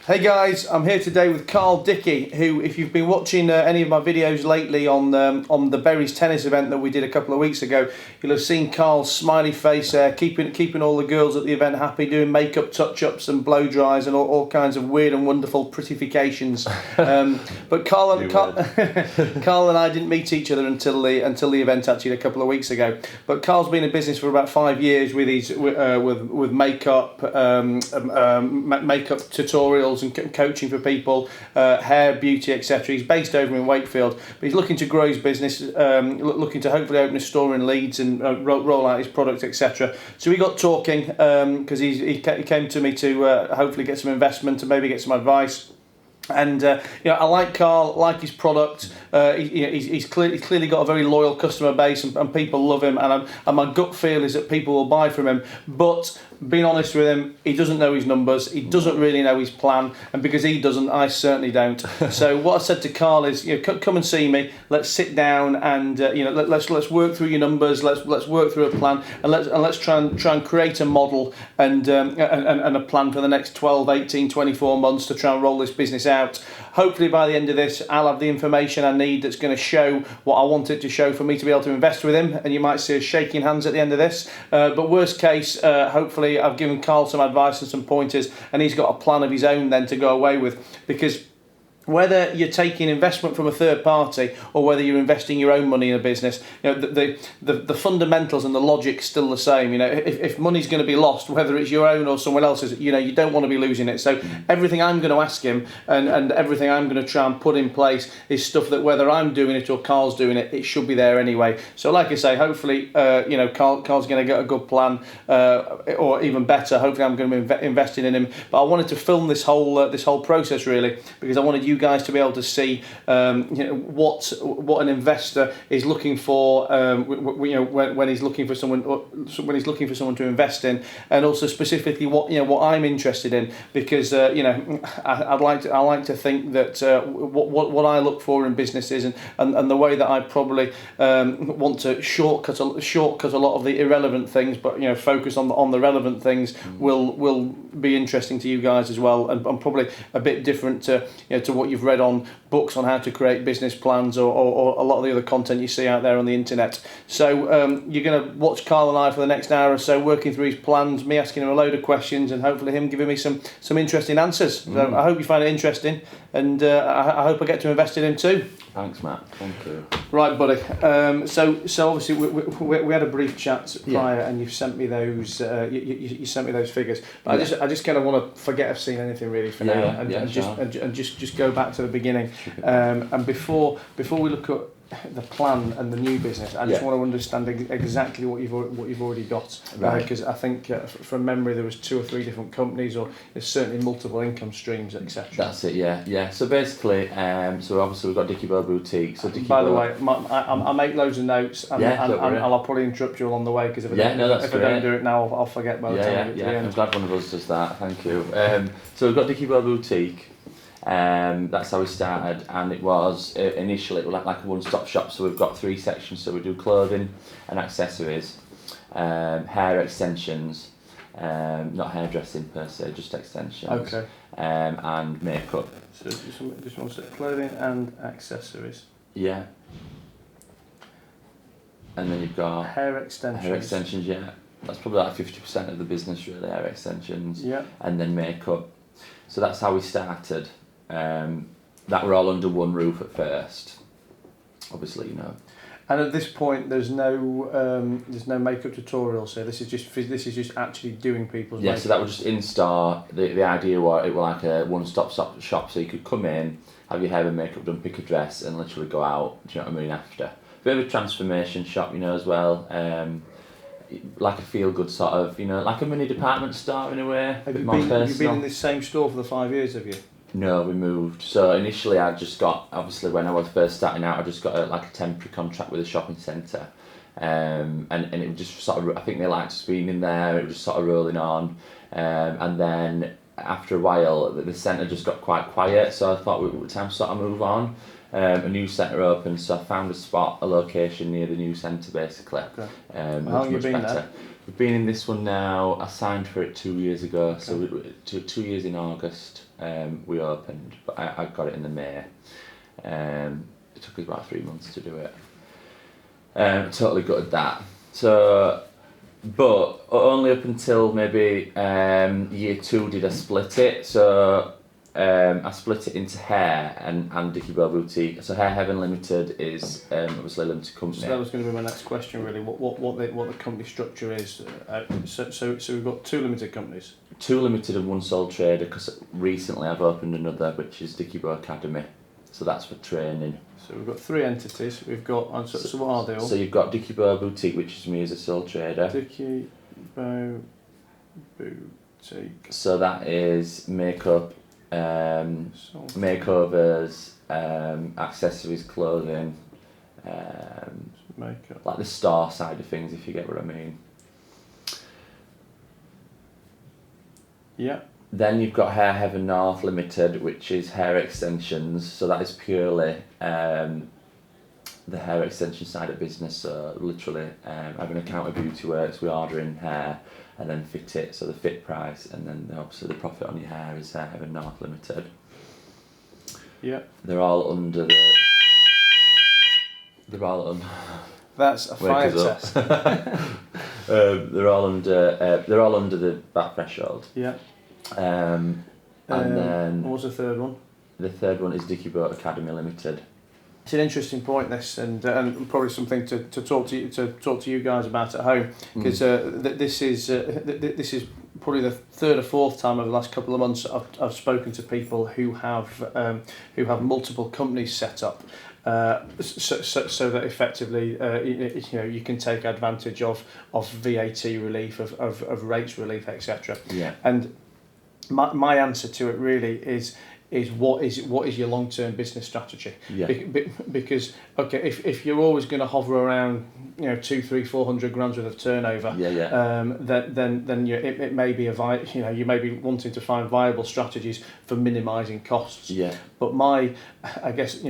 Hey guys, I'm here today with Karl Dickey, who, if you've been watching any of my videos lately on the Berries tennis event that we did a couple of weeks ago, you'll have seen Karl's smiley face there, keeping all the girls at the event happy, doing makeup touch-ups and blow dries and all kinds of weird and wonderful prettifications. But Karl and I didn't meet each other until the event actually a couple of weeks ago. But Karl's been in business for about 5 years with his with makeup, makeup tutorials and coaching for people, hair, beauty, etc. He's based over in Wakefield, but he's looking to grow his business, looking to hopefully open a store in Leeds and roll out his products, etc. So we got talking because he came to me to hopefully get some investment and maybe get some advice. And I like Karl, like his product. He's clearly got a very loyal customer base, and people love him. And my gut feel is that people will buy from him. But being honest with him, he doesn't know his numbers. He doesn't really know his plan, and because he doesn't, I certainly don't. So what I said to Karl is, come and see me. Let's sit down and let's work through your numbers. Let's work through a plan, and let's try and create a model and a plan for the next 12, 18, 24 months to try and roll this business out. Hopefully by the end of this, I'll have the information I need that's going to show what I want it to show for me to be able to invest with him, and you might see us shaking hands at the end of this. But worst case, hopefully I've given Karl some advice and some pointers, and he's got a plan of his own then to go away with, because whether you're taking investment from a third party or whether you're investing your own money in a business, the fundamentals and the logic's still the same. If money's going to be lost, whether it's your own or someone else's, you don't want to be losing it. So everything I'm going to ask him and everything I'm going to try and put in place is stuff that whether I'm doing it or Karl's doing it, it should be there anyway. So like I say, hopefully Karl's going to get a good plan, or even better, hopefully I'm going to be investing in him. But I wanted to film this whole process really because I wanted you guys to be able to see what an investor is looking for when he's looking for someone to invest in, and also specifically what I'm interested in, because I like to think that what I look for in businesses and the way that I probably want to shortcut a lot of the irrelevant things, but focus on the relevant things will be interesting to you guys as well, and probably a bit different to what you've read on books on how to create business plans or a lot of the other content you see out there on the internet. So you're going to watch Karl and I for the next hour or so working through his plans, me asking him a load of questions, and hopefully him giving me some interesting answers. So I hope you find it interesting, and I hope I get to invest in him too. Thanks, Matt. Thank you. Right, buddy. So obviously we had a brief chat prior, and you've sent me those. You sent me those figures. But I just kind of want to forget I've seen anything really for now, and just go back to the beginning. And before we look at the plan and the new business, I just want to understand exactly what you've already got, because I think from memory there was 2 or 3 different companies, or there's certainly multiple income streams, etc. That's it, yeah. So basically, so obviously we've got Dickeybow Boutique. So By the way, I make loads of notes, and I'll probably interrupt you along the way, because if I don't do it now, I'll forget by the time I get to the end. I'm glad one of us does that. Thank you. So we've got Dickeybow Boutique. That's how we started, and it was initially it was like a one-stop shop. So we've got 3 sections. So we do clothing and accessories, hair extensions, not hairdressing per se, just extensions. Okay. And makeup. So just one sec, clothing and accessories. Yeah. And then you've got hair extensions. Hair extensions, yeah. That's probably like 50% of the business really, hair extensions. Yeah. And then makeup. So that's how we started. That were all under one roof at first, obviously, And at this point, there's no makeup tutorial. So this is just actually doing people's makeup. So that was just in store. The idea was it was like a one-stop shop, so you could come in, have your hair and makeup done, pick a dress, and literally go out. Do you know what I mean? After bit of a transformation shop, as well. Like a feel-good sort of, like a mini department store in a way. Have you been in this same store for the 5 years, have you? No, we moved. So initially I just got, obviously when I was first starting out, I just got a temporary contract with a shopping centre. And it just sort of, I think they liked us being in there, it was just sort of rolling on. And then after a while, the centre just got quite quiet, so I thought it was time to sort of move on. A new centre opened, so I found a location near the new centre basically. Okay. How long have you been there? We've been in this one now. I signed for it 2 years ago, so 2 years in August. we opened, but I got it in the May. It took us about 3 months to do it. Totally gutted that. So, but only up until maybe year 2 did I split it. So I split it into Hair and Dickeybow Boutique. So Hair Heaven Limited is obviously a limited company. So that was going to be my next question, really. What the company structure is. So we've got 2 limited companies. 2 limited and 1 sole trader, because recently I've opened another, which is Dickeybow Academy. So that's for training. So we've got 3 entities. We've got so what are they all? So you've got Dickeybow Boutique, which is me as a sole trader. Dickeybow Boutique. So that is makeup, makeovers, accessories, clothing, makeup. like the store side of things, if you get what I mean. Yeah. Then you've got Hair Heaven North Limited, which is hair extensions. So that is purely the hair extension side of business. So literally having an account of Beauty Works, we order in hair and then fit it. So the fit price, and then obviously the profit on your hair is Hair Heaven North Limited. Yeah. They're all under the. That's a fire test. They're all under the VAT threshold. Yeah. And then what was the third one? The third one is Dickeybow Academy Limited. It's an interesting point, this, and probably something to talk to you guys about at home, because this is probably the 3rd or 4th time over the last couple of months I've spoken to people who have multiple companies set up. So that effectively you can take advantage of VAT relief, of rates relief, etc. Yeah. And my answer to it really is what is your long-term business strategy? Yeah. Because okay, if you're always going to hover around 200, 300, 400 grand worth of turnover, then it may be you may be wanting to find viable strategies for minimising costs. Yeah. But I guess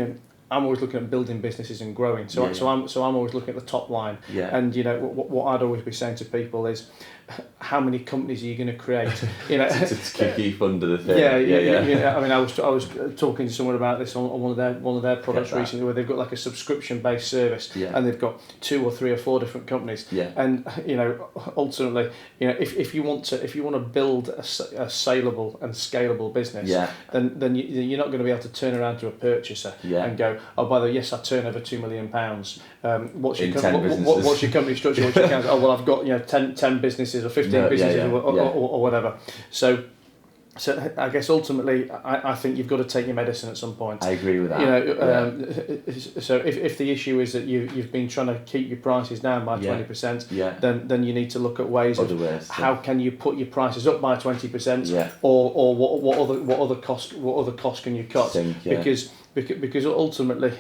I'm always looking at building businesses and growing. So I'm always looking at the top line. Yeah. And what I'd always be saying to people is, how many companies are you going to create? to keep under the thing. Yeah. I mean, I was talking to someone about this on one of their products recently, where they've got like a subscription based service, and they've got 2 or 3 or 4 different companies. Yeah. And ultimately, if you want to build a saleable and scalable business, then you're not going to be able to turn around to a purchaser and go, oh, by the way, yes, I turn over £2 million. What's your company structure? What's your account? Oh, well, I've got 10 businesses or 15 businesses or whatever. So I guess ultimately, I think you've got to take your medicine at some point. I agree with that. So if the issue is that you've been trying to keep your prices down by 20%, then you need to look at ways how can you put your prices up by 20%, or what other costs can you cut? Because ultimately,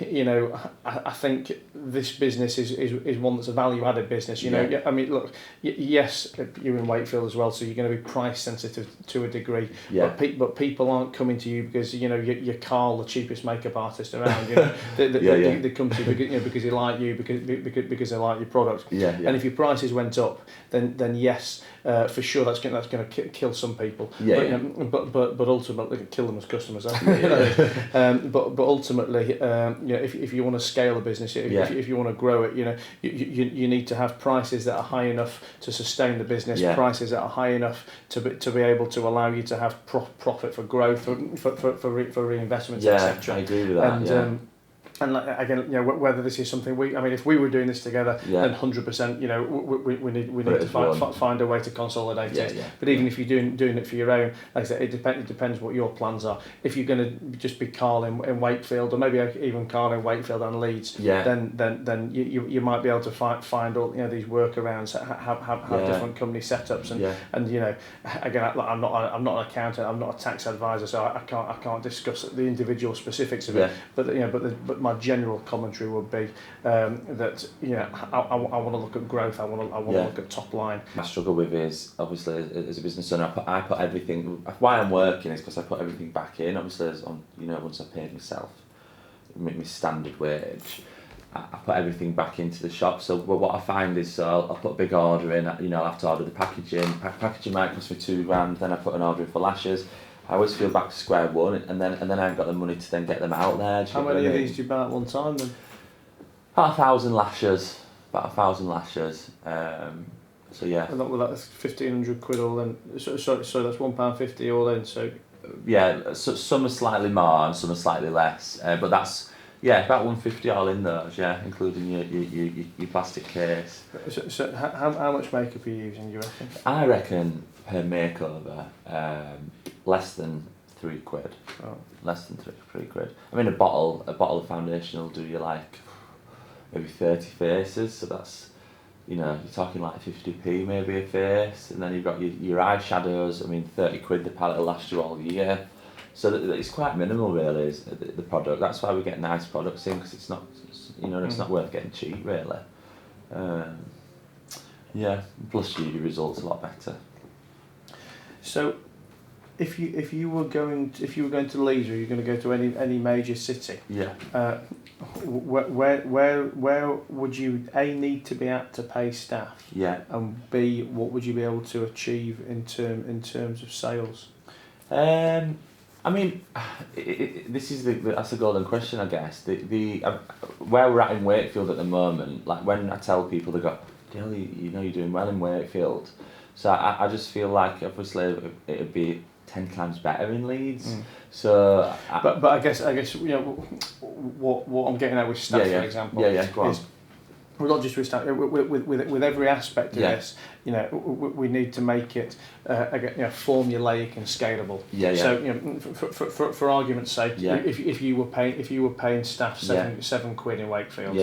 I think this business is one that's a value-added business. I mean, look, yes, you're in Wakefield as well, so you're going to be price sensitive to a degree. Yeah. But people aren't coming to you because you're Karl, the cheapest makeup artist around. They come to you because they like you, because they like your product. Yeah. And if your prices went up, then yes, for sure that's going to kill some people. But ultimately kill them as customers. But ultimately, if you want to scale a business, if you want to grow it, you need to have prices that are high enough to sustain the business, prices that are high enough to be able to allow you to have profit for growth, for reinvestment, etc. I agree with that. And again, whether this is something if we were doing this together, then 100%, we need to find a way to consolidate it. But even if you're doing it for your own, like I said, it depends what your plans are. If you're going to just be Karl in Wakefield, or maybe even Karl in Wakefield and Leeds, then you might be able to find all these workarounds, have different company setups, and again, I'm not an accountant, I'm not a tax advisor, so I can't discuss the individual specifics of it. But my general commentary would be that I want to look at growth. I want to look at top line. My struggle with is obviously as a business owner, I put everything. Why I'm working is because I put everything back in. Obviously, once I paid myself my standard wage, I put everything back into the shop. So what I find is, I'll put a big order in. I'll have to order the packaging. Packaging might cost me £2,000. Then I put an order in for lashes. I always feel back to square one, and then I haven't got the money to then get them out there. How many of these do you buy at one time then? About 1,000 lashes. So yeah. And that's 1,500 quid all in. So that's £1.50 all in. So yeah, so some are slightly more and some are slightly less, but that's about 150 all in those, including your plastic case. So how much makeup are you using, you reckon? I reckon per makeover, less than £3. Oh. Less than three quid. I mean, a bottle of foundation will do you like maybe 30 faces, so that's, you're talking like 50p maybe a face, and then you've got your eyeshadows. I mean, 30 quid the palette will last you all year, so it's quite minimal really, is the product. That's why we get nice products in, because it's not, it's not worth getting cheap really. Plus your results a lot better. So if you were going to Leeds, or you're going to go to any major city, where would you need to be at to pay staff? Yeah. And B, what would you be able to achieve in terms of sales? I mean, this is that's a golden question, I guess. The where we're at in Wakefield at the moment, like when I tell people, they go, you're doing well in Wakefield. So I just feel like obviously it'd be 10 times better in Leeds. So but I guess what I'm getting at with staff, for example, go on. Is we're not just with staff, with every aspect of this. We need to make it formulaic and scalable. So for argument's sake, if you were paying staff seven quid in Wakefield,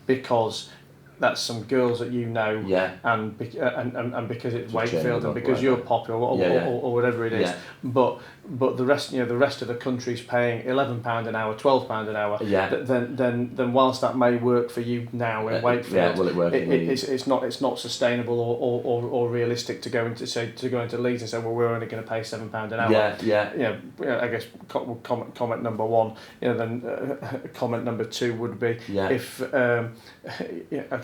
because that's some girls that and because it's Wakefield and because you're popular or whatever it is, but the rest of the country's paying £11 an hour, £12 an hour. Then whilst that may work for you now in Wakefield, will it work? It's not sustainable or realistic to go into Leeds and say, well, we're only going to pay £7 an hour. I guess comment number one. Then comment number two would be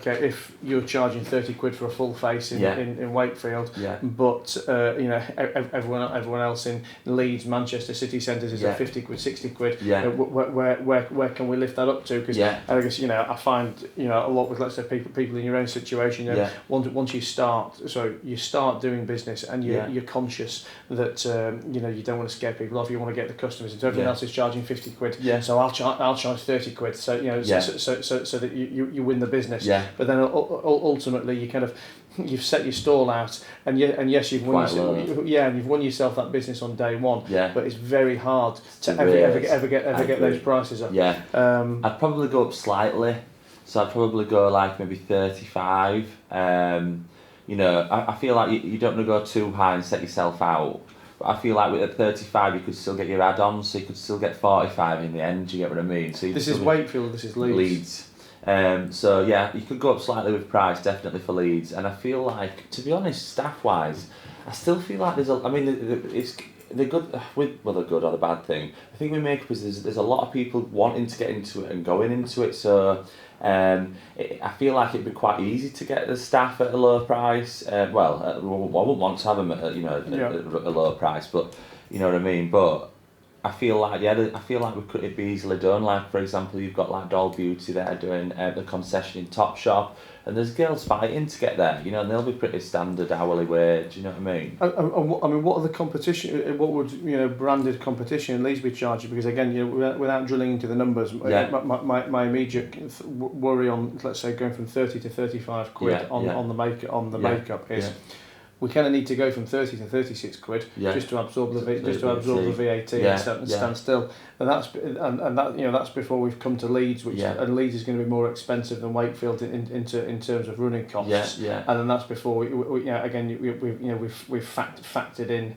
if you're charging 30 quid for a full face in Wakefield, but everyone else in Leeds, Manchester city centres is at 50 quid, 60 quid. Where can we lift that up to? Because I guess I find a lot with, let's say, people in your own situation. Once you start doing business and you're conscious that you don't want to scare people off. You want to get the customers, and everyone else is charging 50 quid. So I'll charge 30 quid. So so that you win the business. But then ultimately you've set your stall out, and yes, you've won you've won yourself that business on day one. But it's very hard to ever get those prices up. I'd probably go up slightly, so I'd probably go like maybe 35. I feel like you don't want to go too high and set yourself out. But I feel like at 35 you could still get your add-ons, so you could still get 45 in the end. Do you get what I mean? So this is Wakefield. This is Leeds. So you could go up slightly with price, definitely for Leeds, and I feel like, to be honest, staff-wise, I still feel like they're good they're good or the bad thing. I think with makeup is there's a lot of people wanting to get into it and going into it, so I feel like it'd be quite easy to get the staff at a low price. I wouldn't want to have them at a low price, but you know what I mean. But I feel like it'd be easily done. Like, for example, you've got like Doll Beauty there doing the concession in Topshop, and there's girls fighting to get there, and they'll be pretty standard hourly wage. You know what I mean? I mean, what are the competition? What would branded competition in Leeds be charging? Because again, without drilling into the numbers, my immediate worry on, let's say, going from 30 to 35 quid on the makeup is. We kind of need to go from 30 to 36 quid just to absorb the VAT and stand still, and that's before we've come to Leeds, and Leeds is going to be more expensive than Wakefield in terms of running costs. And then that's before we've factored in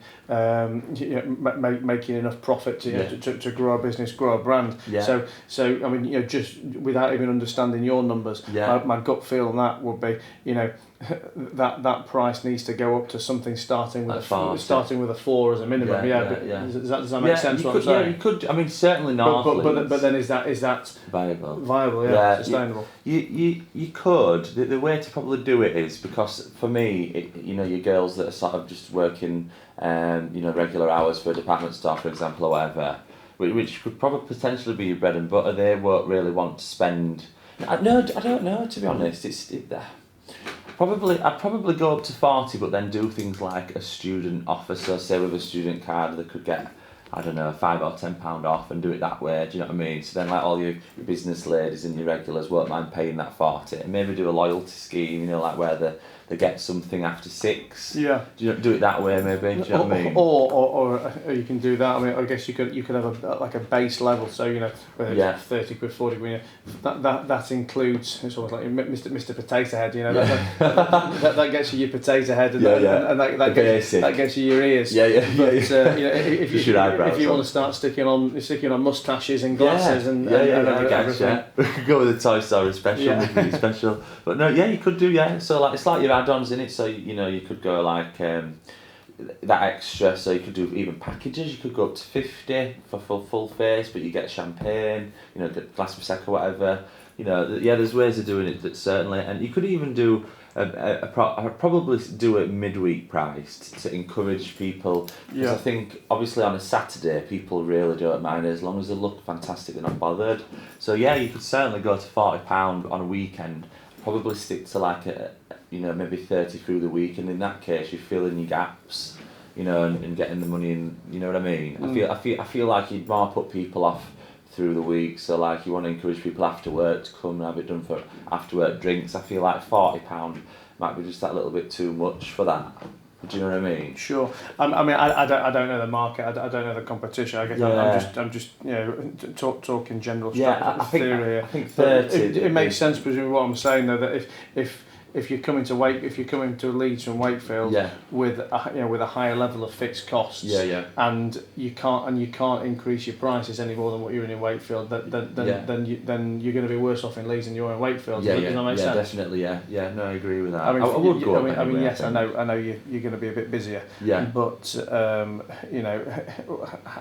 making enough profit to grow our business, grow our brand. So I mean, just without even understanding your numbers, my gut feel on that would be, that price needs to go up to something starting with starting with a 4 as a minimum. Does that make sense? What I'm Yeah, saying? you could. I mean, certainly not. But then is that viable? Viable, yeah, sustainable. You could. The way to probably do it is because for me, your girls that are sort of just working, regular hours for a department store, for example, or whatever, which could probably potentially be your bread and butter. They won't really want to spend. I don't know. To be honest, I'd probably go up to 40, but then do things like a student offer. So say with a student card, they could get, I don't know, £5 or £10 off and do it that way. Do you know what I mean? So then, like all your business ladies and your regulars won't mind paying that 40, and maybe do a loyalty scheme. Like where they get something after 6. Yeah. Do it that way, maybe. Do you know what I mean? Or you can do that. I mean, I guess you could have a base level. So whether it's 30 quid, 40 quid. That includes. It's almost like Mr. Potato Head. That gets you your potato head, and that gets you your ears. If you want to start sticking on mustaches and glasses and everything. We could go with a Toy Story special, special. But no, you could do, So it's like your add-ons in it. So you could go like that extra. So you could do even packages. You could go up to 50 for full face, but you get champagne, glass of prosecco, whatever. There's ways of doing it that certainly, and you could even do. I'd probably do it midweek priced to encourage people. Because I think obviously on a Saturday people really don't mind as long as they look fantastic. They're not bothered. So you could certainly go to £40 on a weekend. Probably stick to like maybe 30 through the week, and in that case you're filling your gaps, and getting the money in. You know what I mean? I feel like you'd more put people off through the week. So like you want to encourage people after work to come and have it done for after work drinks. I feel like £40 might be just that little bit too much for that. Do you know what I mean? Sure. I don't know the market. I don't know the competition. I guess I'm just talking general theory. I think 30. It makes sense, presumably what I'm saying though, that if you're coming to Leeds from Wakefield with a higher level of fixed costs, and you can't increase your prices any more than what you're in Wakefield, then you're going to be worse off in Leeds than you are in Wakefield. Does that make sense? Definitely. No, I agree with that. I would go. Yes, I know you're going to be a bit busier. Yeah. But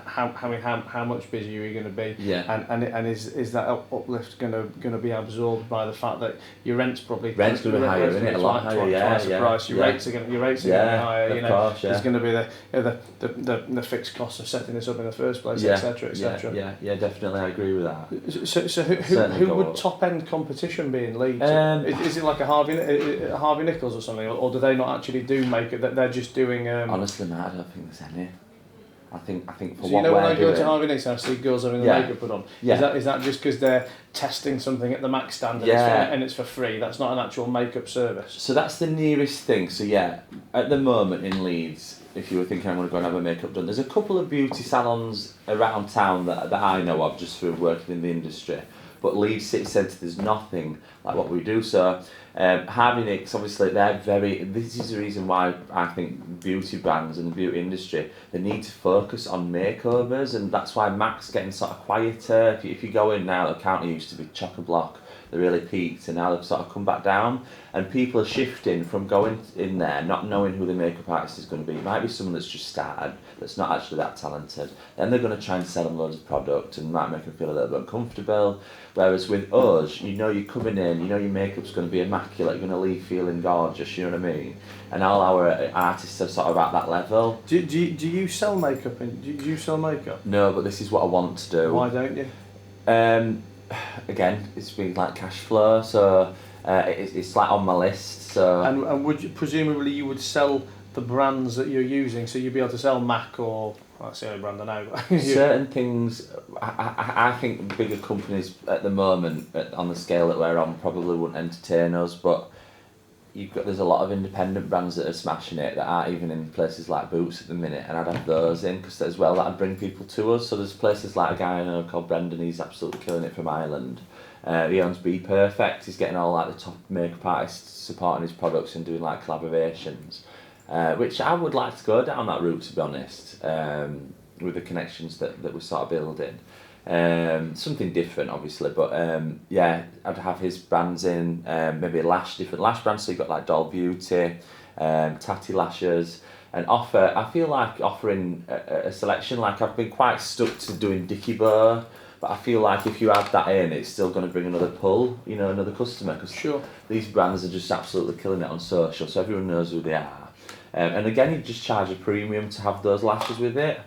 how much busier are you going to be? Yeah. And is that uplift going to be absorbed by the fact that your rent's going to be higher, isn't it? A lot higher, twice the price. Your rates are going to be higher. Of course, There's going to be the fixed costs of setting this up in the first place, etc. Yeah, definitely, I agree with that. So who would top end competition be in Leeds? Is it like a Harvey Nichols or something, or do they not actually do makeup? That they're just doing. Honestly, mate, I don't think there's any. I think for so what we're when I go doing, to Harvey Nichols, I see girls having the makeup put on. Is that just because they're testing something at the max standard and it's for free? That's not an actual makeup service. So that's the nearest thing. So at the moment in Leeds, if you were thinking I'm going to go and have a makeup done, there's a couple of beauty salons around town that I know of just through working in the industry. But Leeds City Centre, there's nothing like what we do. So Harvey Nicks, obviously, this is the reason why I think beauty brands and the beauty industry, they need to focus on makeovers, and that's why Mac's getting sort of quieter. If you go in now, the counter used to be chock-a-block. They really peaked, and now they've sort of come back down, and people are shifting from going in there not knowing who the makeup artist is going to be. It might be someone that's just started, that's not actually that talented. Then they're going to try and sell them loads of product and might make them feel a little bit uncomfortable. Whereas with us, you're coming in, your makeup's going to be immaculate, you're going to leave feeling gorgeous, you know what I mean? And all our artists are sort of at that level. Do you sell makeup? Do you sell makeup? No, but this is what I want to do. Why don't you? Again, it's been like cash flow, so it's like on my list. So and would you, presumably you would sell the brands that you're using, so you'd be able to sell MAC or that's the only brand I know. Certain things, I think bigger companies at the moment on the scale that we're on probably wouldn't entertain us, but there's a lot of independent brands that are smashing it that aren't even in places like Boots at the minute, and I'd have those in because as well that'd bring people to us. So there's places like a guy I know called Brendan, he's absolutely killing it from Ireland. He owns Be Perfect, he's getting all like the top makeup artists supporting his products and doing like collaborations, which I would like to go down that route, to be honest, with the connections that we're sort of building. Something different, obviously, but yeah, I'd have his brands in, maybe different lash brands. So you've got like Doll Beauty, Tatty Lashes, and I feel like offering a selection. Like I've been quite stuck to doing Dickeybow, but I feel like if you add that in, it's still going to bring another pull, another customer. Cause Sure. These brands are just absolutely killing it on social, so everyone knows who they are. And again, you just charge a premium to have those lashes with it.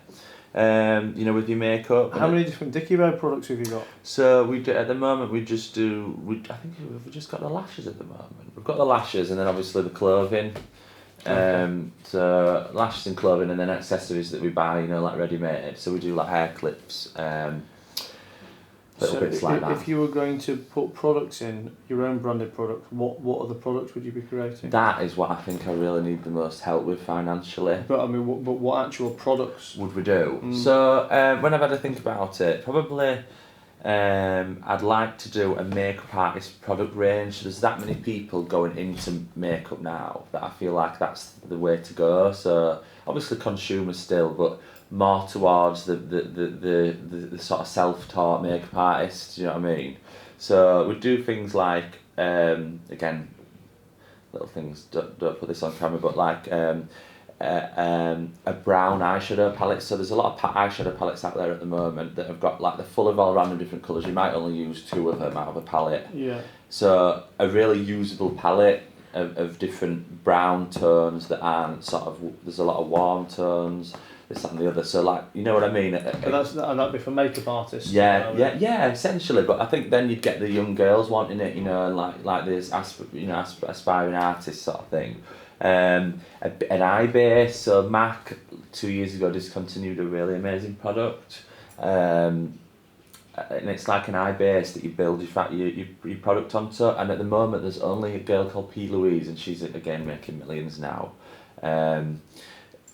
With your makeup. How many different Dickeybow products have you got? So at the moment I think we've just got the lashes at the moment. We've got the lashes and then obviously the clothing. So lashes and clothing, and then accessories that we buy, like ready made. So we do like hair clips, little bits like that. If you were going to put products in, your own branded products, what other products would you be creating? That is what I think I really need the most help with financially. But I mean, what actual products would we do? So when I've had to think about it, probably I'd like to do a makeup artist product range. There's that many people going into makeup now that I feel like that's the way to go. So obviously consumer still, but more towards the sort of self-taught makeup artists, you know what I mean? So we do things like, again, little things, don't put this on camera, but like a brown eyeshadow palette. So there's a lot of eyeshadow palettes out there at the moment that have got like they're full of all random different colours. You might only use 2 of them out of a palette. Yeah. So a really usable palette of different brown tones that aren't sort of, there's a lot of warm tones, this that and the other. So like, you know what I mean? But that'd be for makeup artists. Yeah, essentially. But I think then you'd get the young girls wanting it, and like this aspiring artist sort of thing. An eye base. So MAC 2 years ago discontinued a really amazing product, and it's like an eye base that you build your product onto. And at the moment, there's only a girl called P. Louise, and she's again making millions now.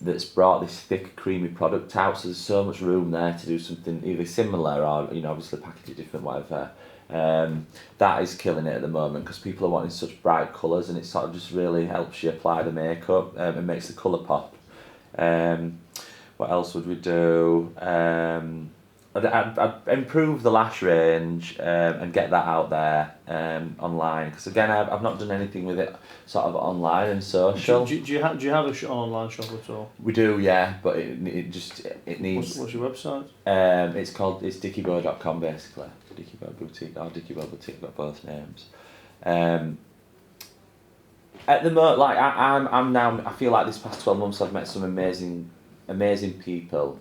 That's brought this thick, creamy product out. So there's so much room there to do something either similar or obviously package it different, whatever. That is killing it at the moment because people are wanting such bright colours, and it sort of just really helps you apply the makeup and makes the colour pop. What else would we do? I'd improve the lash range and get that out there online, because again I've not done anything with it sort of online and social. Do you have an online shop at all? We do, yeah, but it needs. What's your website? It's dickeybow.com basically. Dickeybow Boutique or Dickeybow Boutique, got both names. At the moment, like I'm now, I feel like this past 12 months I've met some amazing people.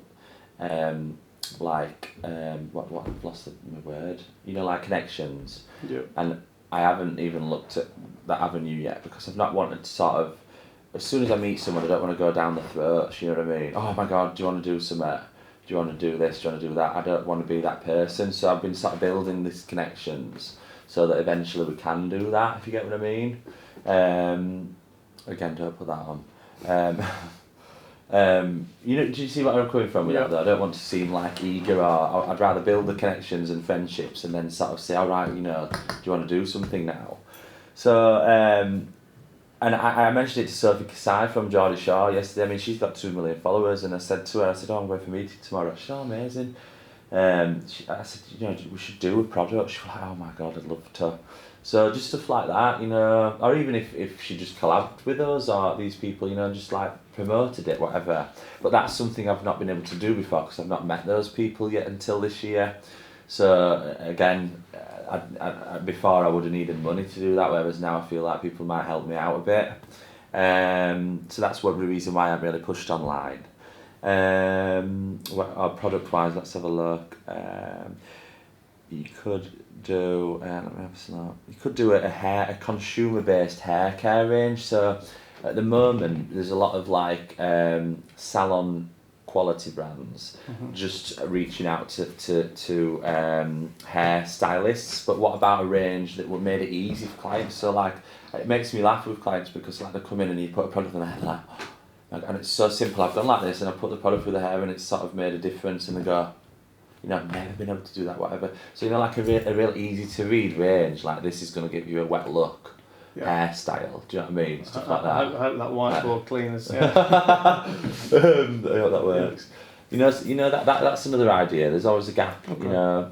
What I've lost my word. Like connections. Yeah. And I haven't even looked at that avenue yet because I've not wanted to sort of. As soon as I meet someone, I don't want to go down the throat. You know what I mean? Oh my God, do you want to do something? Do you want to do this? Do you want to do that? I don't want to be that person. So I've been sort of building these connections so that eventually we can do that. If you get what I mean. Again, don't put that on. Do you see where I'm coming from with that though? I don't want to seem like eager, or I'd rather build the connections and friendships and then sort of say, all right, do you want to do something now? So, and I mentioned it to Sophie Kasai from Geordie Shore yesterday. I mean, she's got 2 million followers, and I said to her, I'm going for a meeting tomorrow. She said, oh, amazing. I said, we should do a product. She was like, oh my God, I'd love to. So just stuff like that, or even if she just collabed with us or these people, just like promoted it, whatever. But that's something I've not been able to do before because I've not met those people yet until this year. So again, before I would have needed money to do that, whereas now I feel like people might help me out a bit. So that's one reason why I've really pushed online. Product-wise, let's have a look. You could do let me have a look. You could do a consumer-based hair care range. So at the moment, there's a lot of like salon quality brands just reaching out to hair stylists. But what about a range that would made it easy for clients? So like it makes me laugh with clients because like they come in and you put a product on their hair, and it's so simple. I've done like this and I put the product through the hair and it's sort of made a difference, and they go, I've never been able to do that, whatever. So like a real easy to read range, like this is going to give you a wet look hairstyle. Do you know what I mean? Stuff like that. I hope that whiteboard cleaners. Yeah. I hope that works. That's another idea. There's always a gap, Okay. you know.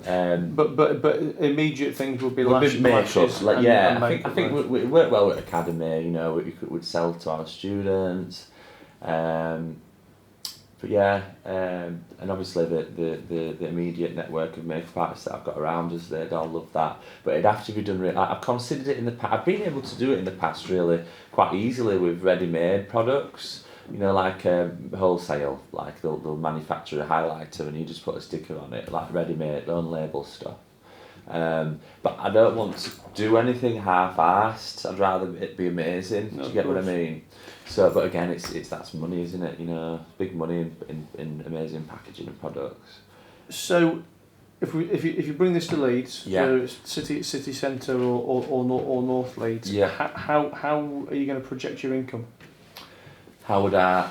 But immediate things would be Makeup. lashes. Like, and I makeup, think right? we work well at academy. You know, we'd sell to our students. But yeah, and obviously the immediate network of makeup artists that I've got around us, they'd all love that. But it'd have to be done. I've considered it in the past. I've been able to do it in the past really quite easily with ready-made products. You know, like wholesale, like they'll manufacture a highlighter and you just put a sticker on it, like ready-made, own label stuff. But I don't want to do anything half-assed. I'd rather it be amazing. Do you get what I mean? So, but again, it's that's money, isn't it? You know, big money in amazing packaging and products. So, if you bring this to Leeds, Yeah. city centre or North Leeds, Yeah. how are you going to project your income? How would I?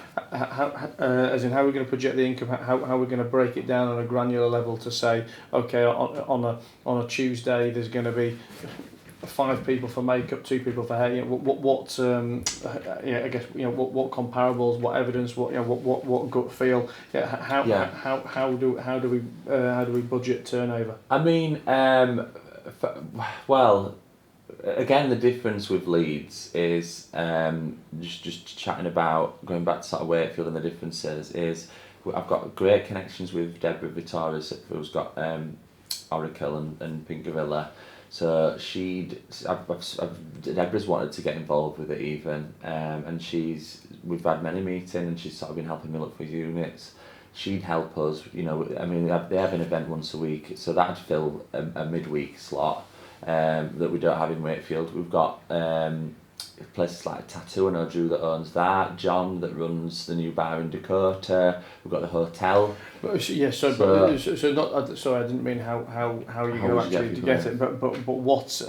As in, how are we going to project the income? How are we going to break it down on a granular level to say, okay, on a Tuesday there's going to be 5 people for makeup, 2 people for hair. You know, I guess what comparables, what evidence, what gut feel. Yeah, how do we budget turnover? I mean, well, again, the difference with Leeds is just chatting about going back to sort of Wakefield and the differences is I've got great connections with Deborah Vittorius, who's got Oracle and Pink Gorilla. So Deborah's wanted to get involved with it even, and we've had many meetings and she's sort of been helping me look for units. She'd help us, you know. I mean, they have an event once a week, so that'd fill a midweek slot that we don't have in Wakefield. We've got places like Tattoo and Drew that owns that, John that runs the new bar in Dakota. We've got the hotel. Yeah, so not. Sorry, I didn't mean how you go actually to get it, but what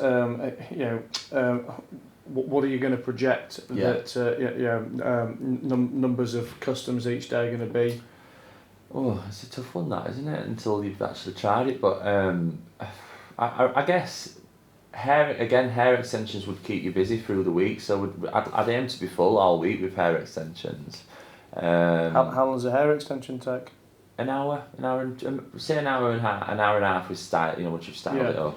what are you going to project that numbers of customs each day are going to be? Oh, it's a tough one, that, isn't it? Until you've actually tried it, but I guess hair extensions would keep you busy through the week, so I'd aim to be full all week with hair extensions. How long does a hair extension take? An hour and say an hour and a half with style. You know, once you've styled it up.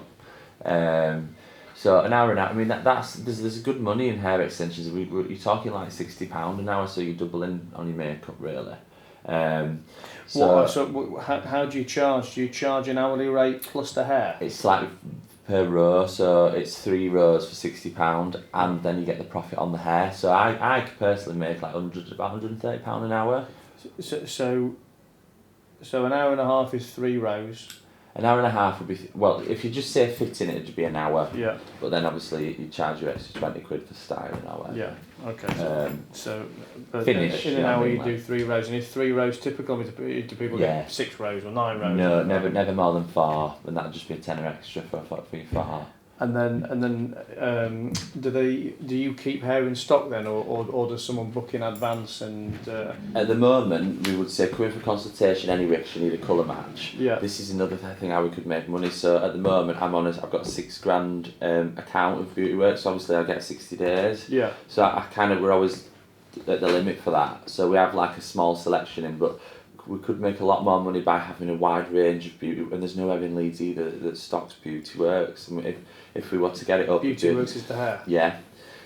So an hour and a half. I mean, there's good money in hair extensions. You're talking like £60 an hour, so you're doubling on your makeup really. How do you charge? Do you charge an hourly rate plus the hair? It's like per row, so it's 3 rows for £60, and then you get the profit on the hair. So I personally make like about £130 an hour. So an hour and a half is 3 rows. An hour and a half would be, well, if you just say fitting, it'd be an hour. Yeah. But then obviously you charge your extra £20 for style an hour. Yeah. Okay. But finish. In an hour you do 3 rows, and if 3 rows typical, do people get 6 rows or 9 rows? No, never more than 4, and that'd just be a tenner extra for your 4. And then do you keep hair in stock then, or does someone book in advance? And at the moment we would say come in for consultation anyway because you need a colour match. Yeah. This is another thing how we could make money. So at the moment I've got a £6,000 account with Beauty Works. So obviously I get 60 days. Yeah. So we're always at the limit for that. So we have like a small selection in, but we could make a lot more money by having a wide range of beauty, and there's no area in Leeds either that stocks Beauty Works. I mean, if we were to get it up, Beauty Works is the hair. Yeah.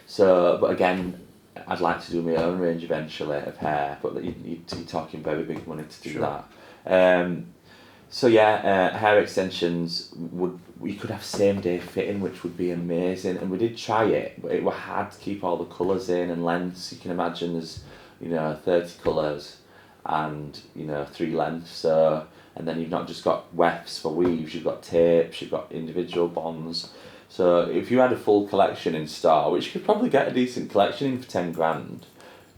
So, but again, I'd like to do my own range eventually of hair, but you're talking very big money to do that. So yeah, hair extensions we could have same day fitting, which would be amazing. And we did try it, but it was hard to keep all the colours in and lengths. You can imagine there's 30 colours and 3 lengths. So, and then you've not just got wefts for weaves, you've got tapes, you've got individual bonds. So if you had a full collection in store, which you could probably get a decent collection in for £10,000,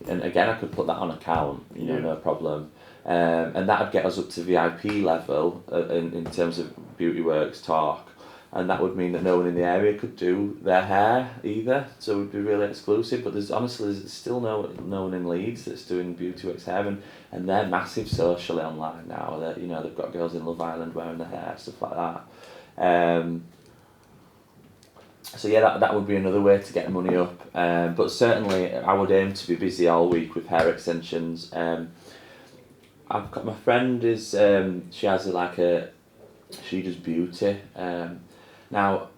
and again I could put that on account, no problem. And that'd get us up to VIP level in terms of Beauty Works talk, and that would mean that no one in the area could do their hair either, so we'd be really exclusive. But there's still no one in Leeds that's doing Beauty Works hair, and they're massive socially online now. They've got girls in Love Island wearing their hair, stuff like that. So yeah, that would be another way to get money up. But certainly I would aim to be busy all week with hair extensions. I've got my friend is she has she does beauty. Now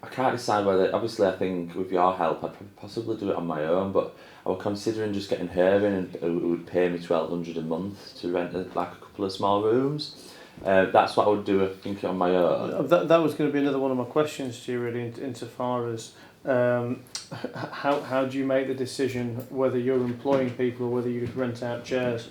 I can't decide whether, obviously I think with your help I'd probably possibly do it on my own, but I was considering just getting her in, and it would pay me $1,200 a month to rent a couple of small rooms. That's what I would do, I think, on my own. That was going to be another one of my questions to you, really, insofar as how do you make the decision whether you're employing people or whether you just rent out chairs?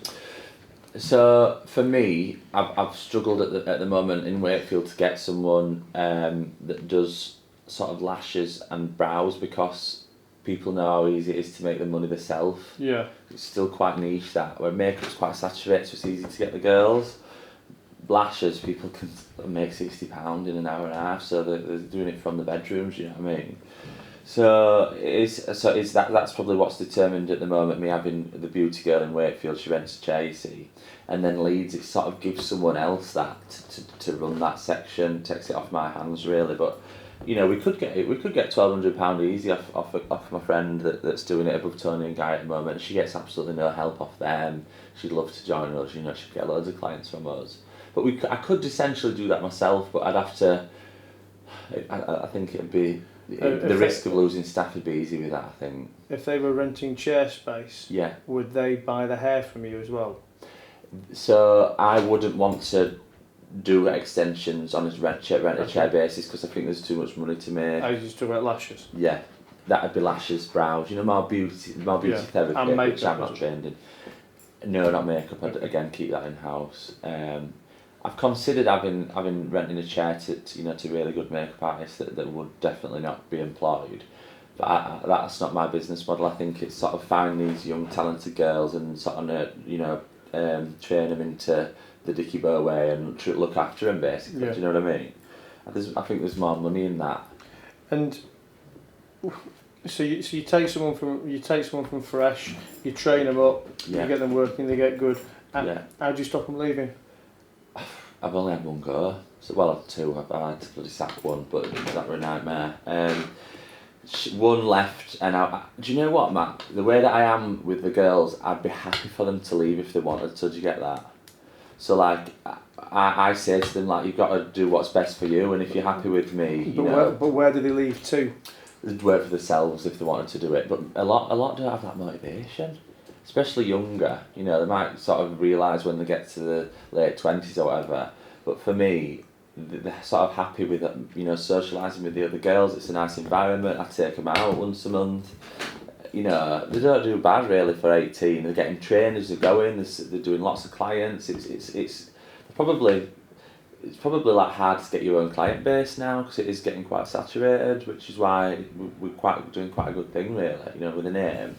So for me, I've struggled at the moment in Wakefield to get someone that does sort of lashes and brows, because people know how easy it is to make the money themselves. Yeah. It's still quite niche, that, where makeup's quite saturated, so it's easy to get the girls. Lashes, people can make £60 in an hour and a half, so they're doing it from the bedrooms, you know what I mean? That's probably what's determined at the moment, me having the beauty girl in Wakefield. She rents a chair, you see, and then Leeds, it sort of gives someone else that to run that section, takes it off my hands really. But you know, we could get £1,200 easy off my friend that's doing it above Tony and Guy at the moment. She gets absolutely no help off them. She'd love to join us, you know, she'd get loads of clients from us. But I could essentially do that myself, but I'd have to, I think it'd be, the risk of losing staff would be easy with that, I think. If they were renting chair space, yeah, would they buy the hair from you as well? So I wouldn't want to do extensions on a rent a chair basis, because I think there's too much money to make. I just talk about lashes. Yeah, that'd be lashes, brows, you know, more beauty therapy, and makeup, which I'm not trained in. No, not makeup. I'd again keep that in house. I've considered renting a chair to really good makeup artists that would definitely not be employed, but that's not my business model. I think it's sort of find these young talented girls and sort of train them into the Dickeybow way and look after them basically. Yeah. Do you know what I mean? I think there's more money in that. And so you take someone from fresh, you train them up, Yeah. you get them working, they get good. Yeah. How do you stop them leaving? I've only had one go. So, well, I've had two. I've had to bloody sack one, but that was a nightmare. One left, and do you know what, Matt? The way that I am with the girls, I'd be happy for them to leave if they wanted to. Do you get that? So, like, I say to them, like, you've got to do what's best for you, and if you're happy with me, But where do they leave to? They'd work for themselves if they wanted to do it. But a lot don't have that motivation. Especially younger, you know, they might sort of realise when they get to the late 20s or whatever. But for me, they're sort of happy with, socialising with the other girls. It's a nice environment. I take them out once a month. You know, they don't do bad really for 18. They're getting trained as they're going. They're doing lots of clients. It's probably like hard to get your own client base now, because it is getting quite saturated, which is why we're doing quite a good thing really, you know, with a name.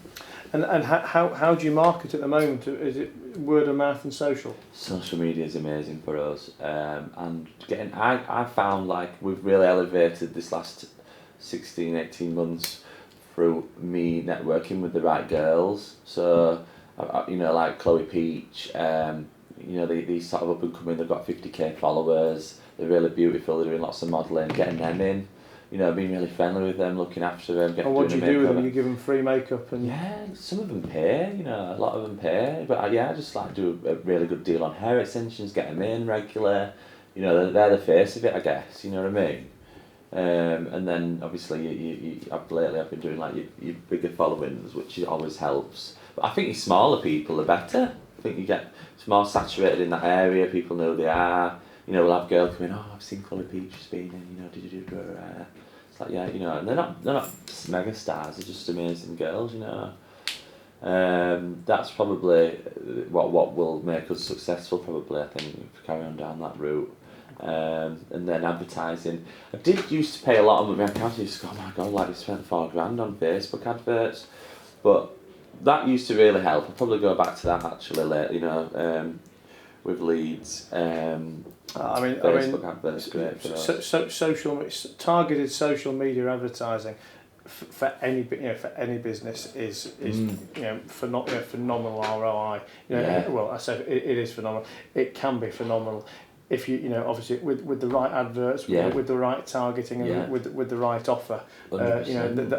And how do you market at the moment? Is it word of mouth and social? Social media is amazing for us, and I found like we've really elevated this last 16-18 months through me networking with the right girls. So like Chloe Peach, these sort of up and coming, they've got 50k followers, they're really beautiful, they're doing lots of modelling, getting them in. You know, being really friendly with them, looking after them. And what do you do with them? You give them free makeup and... Yeah, some of them pay, you know, a lot of them pay. But I just like do a really good deal on hair extensions, get them in regular. You know, they're the face of it, I guess, you know what I mean? And then obviously I've been doing like your bigger followings, which always helps. But I think your smaller people are better. I think it's more saturated in that area, people know who they are. You know, we'll have girls come in, I've seen Chloe Peach has been in, did you do her hair? It's like, yeah, and they're not mega stars, they're just amazing girls, you know. That's probably what will make us successful, probably, I think, if we carry on down that route. And then advertising. I did used to pay a lot of money. I used to go, oh my god, like we spent $4,000 on Facebook adverts. But that used to really help. I'll probably go back to that actually later, with leads. Facebook adverts great for us. Targeted social media advertising for any business is phenomenal ROI. Well, I say it is phenomenal. It can be phenomenal. if you obviously with the right adverts, with the right targeting, and with the right offer, I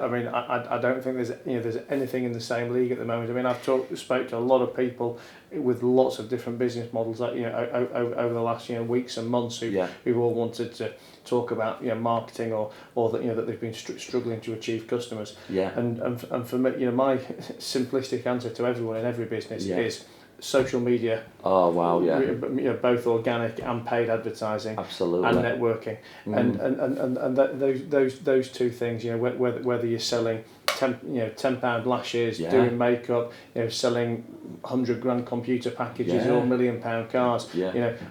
mean, I don't think there's anything in the same league at the moment. I mean, I've spoke to a lot of people with lots of different business models that over the last weeks and months who've all wanted to talk about marketing or that they've been struggling to achieve customers. And for me, my simplistic answer to everyone in every business is social media. Oh wow, yeah. Both organic and paid advertising. Absolutely. And networking. And those two things, whether you're selling £10 lashes, doing makeup, selling £100,000 computer packages or £1 million cars.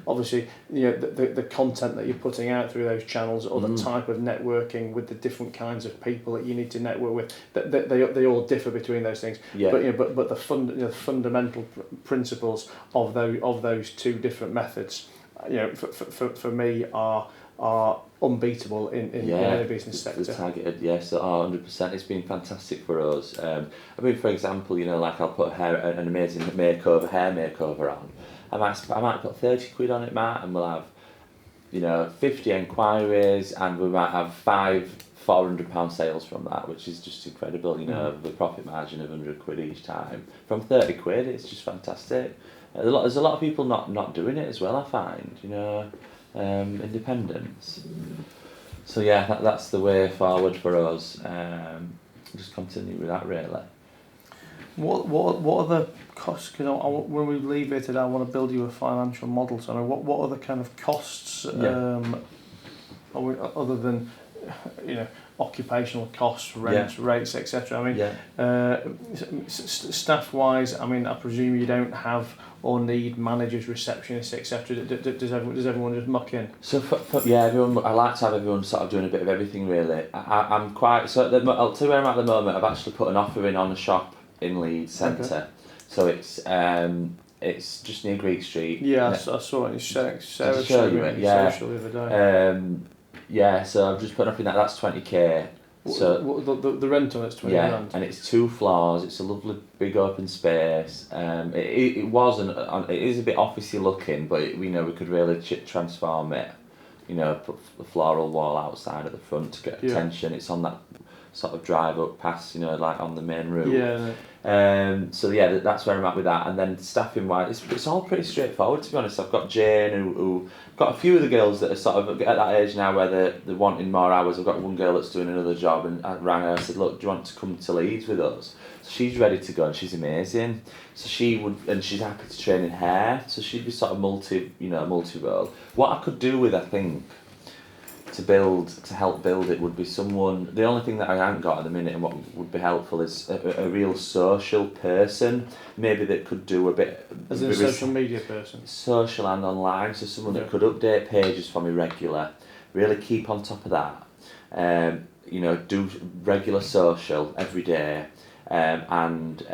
Obviously, the content that you're putting out through those channels, or the type of networking with the different kinds of people that you need to network with, they all differ between those things. But the fundamental principles of those two different methoes, for me are unbeatable in any business sector. The targeted, yes, 100%. It's been fantastic for us. I mean, for example, like I'll put an amazing hair makeover on. I might put 30 quid on it, Matt, and we'll have 50 enquiries, and we might have 5 £400 sales from that, which is just incredible. The profit margin of 100 quid each time from 30 quid. It's just fantastic. There's a lot of people not doing it as well, I find. Independence. So that's the way forward for us. Just continue with that, really. What are the costs? Because when we leave here today, I want to build you a financial model. So what are the kind of costs other than occupational costs, rents, rates, etc. I mean, staff wise, I mean, I presume you don't have or need managers, receptionists, etc. Does everyone just muck in? So everyone. I like to have everyone sort of doing a bit of everything, really. I'm quite so. I'll tell you where I'm at the moment. I've actually put an offer in on a shop in Leeds Centre. Okay. So it's just near Greek Street. Yeah, I saw it. Sarah showed me it. Social the other day. So I've just put up in that. That's 20k. So the rent on it's 20 grand. And it's 2 floors. It's a lovely big open space. It is a bit officey looking, but we could really transform it. Put the floral wall outside at the front to get attention. It's on that sort of drive up past, like on the main route. That's where I'm at with that. And then staffing wise, it's all pretty straightforward, to be honest. I've got Jane who got a few of the girls that are sort of at that age now where they're wanting more hours. I've got one girl that's doing another job, and I rang her and said, look, do you want to come to Leeds with us? So she's ready to go, and she's amazing. So she's happy to train in hair, so she'd be sort of multi-role. What I could do with, I think, to help build it would be someone. The only thing that I haven't got at the minute, and what would be helpful, is a real social person, maybe that could do a bit. As a social media person. Social and online, so someone that could update pages for me regular, really keep on top of that. Do regular social every day, and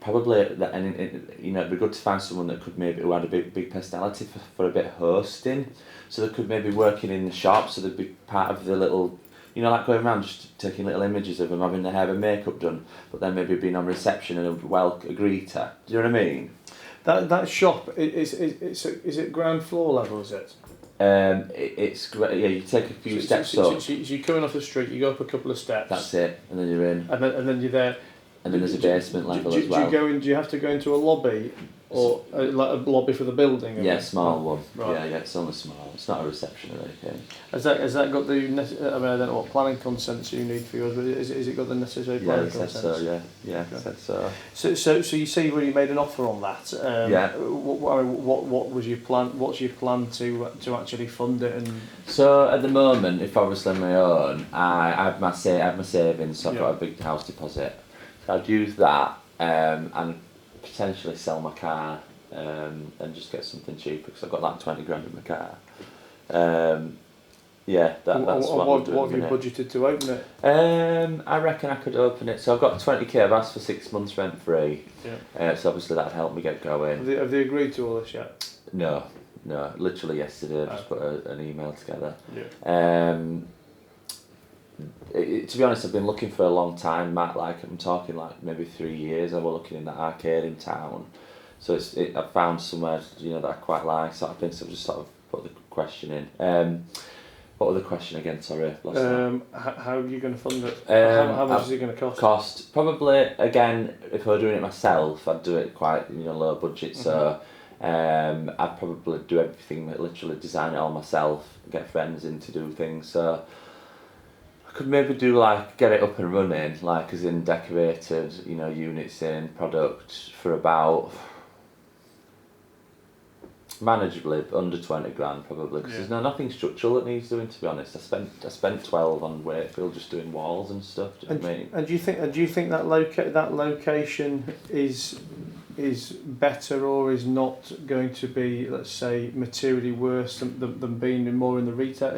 probably that. And it'd be good to find someone that could who had a big personality for a bit of hosting. So they could maybe working in the shop, so they'd be part of the little, like going around just taking little images of them having their hair and makeup done, but then maybe being on reception and a greeter. Do you know what I mean? That shop is it ground floor level? Is it? It's great. Yeah, you take a few steps up. So you're coming off the street, you go up a couple of steps. That's it, and then you're in. And then you're there. And then there's a basement level as well. Do you have to go into a lobby, or like a lobby for the building? Yeah, small one. Right. Yeah, it's only small. It's not a reception or anything. Has that got the? I mean, I don't know what planning consents you need for yours, but is it got the necessary planning consents? Yeah, okay. So. So you say you already made an offer on that. What was your plan? What's your plan to actually fund it? And so at the moment, if obviously on my own, I have my savings, so I've got a big house deposit. So I'd use that and potentially sell my car and just get something cheaper, because I've got like 20 grand in my car. That's what have you budgeted to open it? I reckon I could open it. So I've got 20k. I've asked for 6 months rent free. So obviously that'd help me get going. Have they agreed to all this yet? No. Literally yesterday, I just put an email together. To be honest, I've been looking for a long time, Matt. Like I'm talking like maybe 3 years. I was looking in that arcade in town, So I found somewhere, you know, that I quite like, sort of thing. So I've just sort of put the question in. What was the question again? Sorry, lost that. How are you going to fund it? Um, How much is it going to cost? Cost probably, again, if I were doing it myself, I'd do it quite, you know, low budget. So I'd probably do everything, literally design it all myself, get friends in to do things. So I could maybe do like get it up and running, like as in decorated, you know, units in product for about manageably under 20 grand probably, because there's nothing structural that needs doing, to be honest. I spent 12 on Wakefield just doing walls and stuff. Do you know what I mean? And do you think that location is better, or is not going to be, let's say, materially worse than being more in the retail?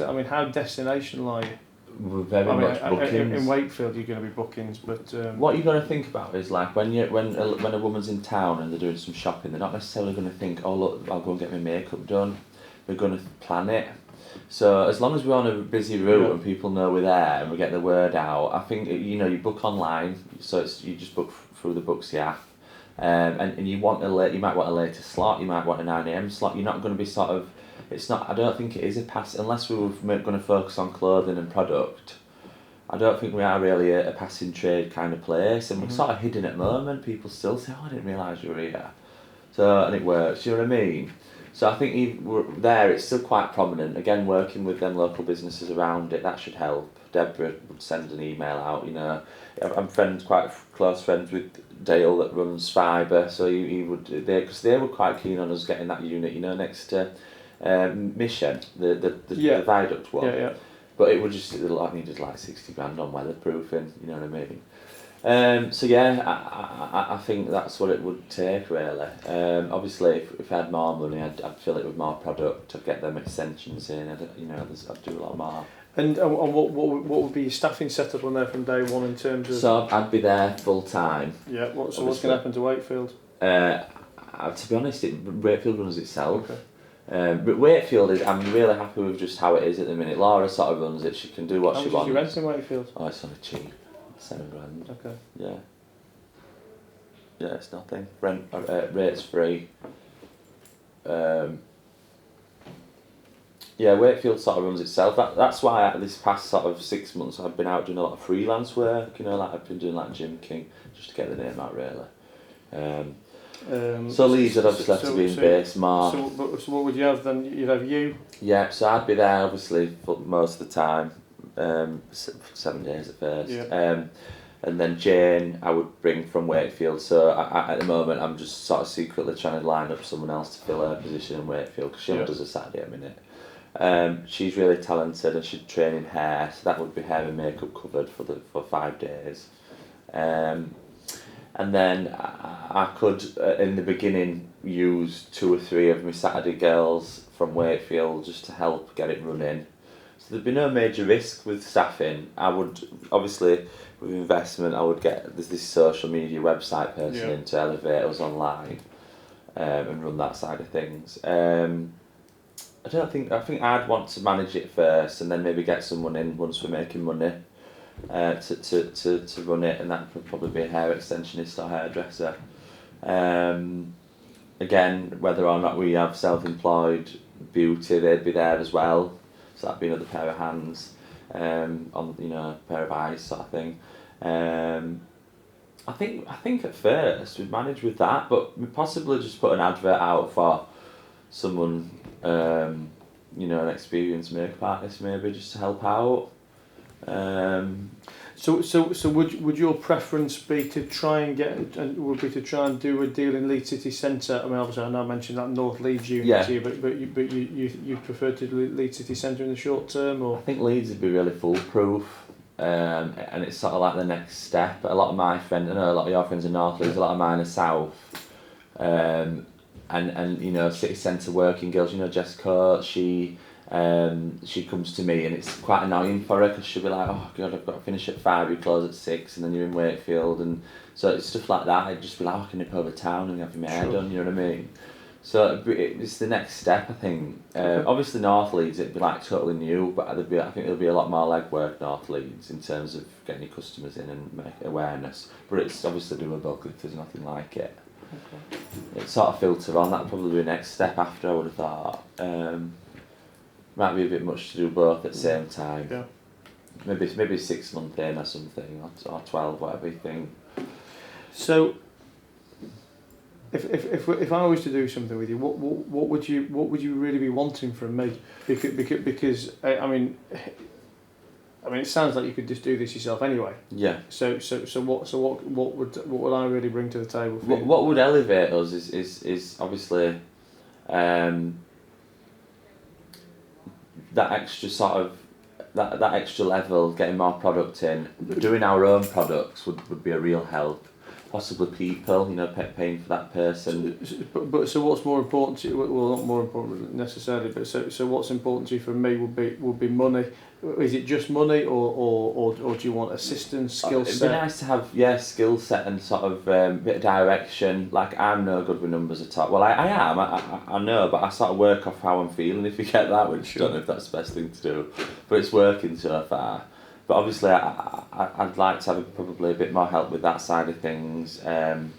I mean, how destination like? We're very much bookings. In Wakefield, you're going to be bookings, but what you've got to think about is like when a woman's in town and they're doing some shopping, they're not necessarily going to think, oh look, I'll go and get my makeup done. We're going to plan it. So as long as we're on a busy route and people know we're there and we get the word out, I think, you know, you book online, so you just book through the Booksy app, and you want you might want a later slot, you might want a 9 AM slot. You're not going to be sort of. It's not. I don't think it is a pass unless we were going to focus on clothing and product. I don't think we are really a passing trade kind of place, and we're sort of hidden at the moment. People still say, "Oh, I didn't realise you were here," so and it works. You know what I mean? So I think we're there. It's still quite prominent. Again, working with them local businesses around it, that should help. Deborah would send an email out. You know, I'm quite close friends with Dale that runs Fibre, so he would because they were quite keen on us getting that unit. You know, next to. Mission, the viaduct one. Yeah. But it would just needed like 60 grand on weatherproofing. You know what I mean? So yeah, I think that's what it would take really. Obviously, if I had more money, I'd fill it with more product. I'd get them extensions in. I'd do a lot more. And what would be your staffing setup on there from day one in terms of? So I'd be there full time. Yeah. What's going to happen to Wakefield? To be honest, Wakefield runs itself. Okay. But Wakefield I'm really happy with just how it is at the minute. Laura sort of runs it. She can do what she wants. How much is your rent in Wakefield? Oh, it's only cheap. 7 grand. Okay. Yeah. Yeah, it's nothing. Rent rate's free. Yeah, Wakefield sort of runs itself. That's why this past sort of 6 months I've been out doing a lot of freelance work. You know, like I've been doing like Gym King just to get the name out really. So Leeds would obviously have to be in base more. So what would you have then? You'd have you? Yeah, so I'd be there obviously for most of the time, 7 days at first. Yeah. And then Jane I would bring from Wakefield. So at the moment I'm just sort of secretly trying to line up someone else to fill her position in Wakefield because she only does a Saturday at a minute. She's really talented and she'd train in hair, so that would be hair and makeup covered for 5 days. And then I could, in the beginning, use 2 or 3 of my Saturday girls from Wakefield just to help get it running. So there'd be no major risk with staffing. I would, obviously, with investment, there's this social media website person in to elevate us online and run that side of things. I think I'd want to manage it first and then maybe get someone in once we're making money. To run it, and that would probably be a hair extensionist or hairdresser. Again, whether or not we have self-employed beauty, they'd be there as well. So that'd be another pair of hands, on a pair of eyes sort of thing. I think at first we'd manage with that, but we possibly just put an advert out for someone, an experienced makeup artist maybe just to help out. So would your preference be to try and do a deal in Leeds City Centre? I mean, obviously I know I mentioned that North Leeds unit to you, but you prefer to do Leeds City Centre in the short term, or? I think Leeds would be really foolproof, and it's sort of like the next step. A lot of my friends, I know a lot of your friends are North Leeds, a lot of mine are South, and city centre working girls. Jessica, she comes to me and it's quite annoying for her because she'll be like, oh god, I've got to finish at 5, you close at 6, and then you're in Wakefield, and so it's stuff like that. I'd just be like, I can nip over town and have my hair done, you know what I mean? So it's the next step, I think. Obviously North Leeds, it'd be like totally new, but I think there'll be a lot more legwork North Leeds in terms of getting your customers in and make awareness, but it's obviously doable if there's nothing like it. it sort of filter on. That'd probably be the next step after, I would have thought. Might be a bit much to do both at the same time. Yeah. Maybe 6 months in or something, or 12, whatever you think. So, if I was to do something with you, what would you really be wanting from me? Because I mean, it sounds like you could just do this yourself anyway. Yeah. So what would I really bring to the table for you? What would elevate us is obviously that extra sort of that extra level, getting more product in, doing our own products would be a real help. Possibly people, paying for that person. But so what's more important to you? Well, not more important necessarily, but so what's important to you from me would be money. Is it just money, or do you want assistance, skill set? It'd be nice to have skill set and sort of bit of direction. Like, I'm no good with numbers at all. Well, I am. I know, but I sort of work off how I'm feeling. If you get that, which I don't know if that's the best thing to do, but it's working so far. But obviously, I'd like to have probably a bit more help with that side of things, and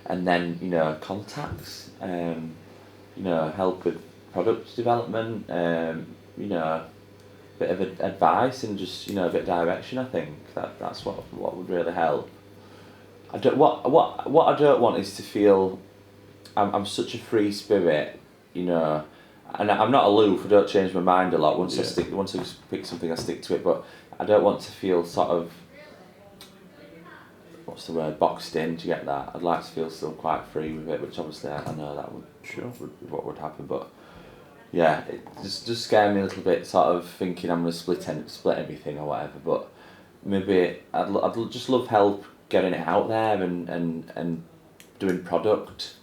then contacts, help with product development, bit of advice and just a bit of direction. I think that's what would really help. What I don't want is to feel I'm such a free spirit, and I'm not aloof. I don't change my mind a lot. Once I pick something, I stick to it. But I don't want to feel sort of, what's the word, boxed in. To get that, I'd like to feel still quite free with it, which obviously I know that would be what would happen. But yeah, it just scared me a little bit, sort of thinking I'm going to split everything or whatever. But maybe I'd just love help getting it out there and doing product.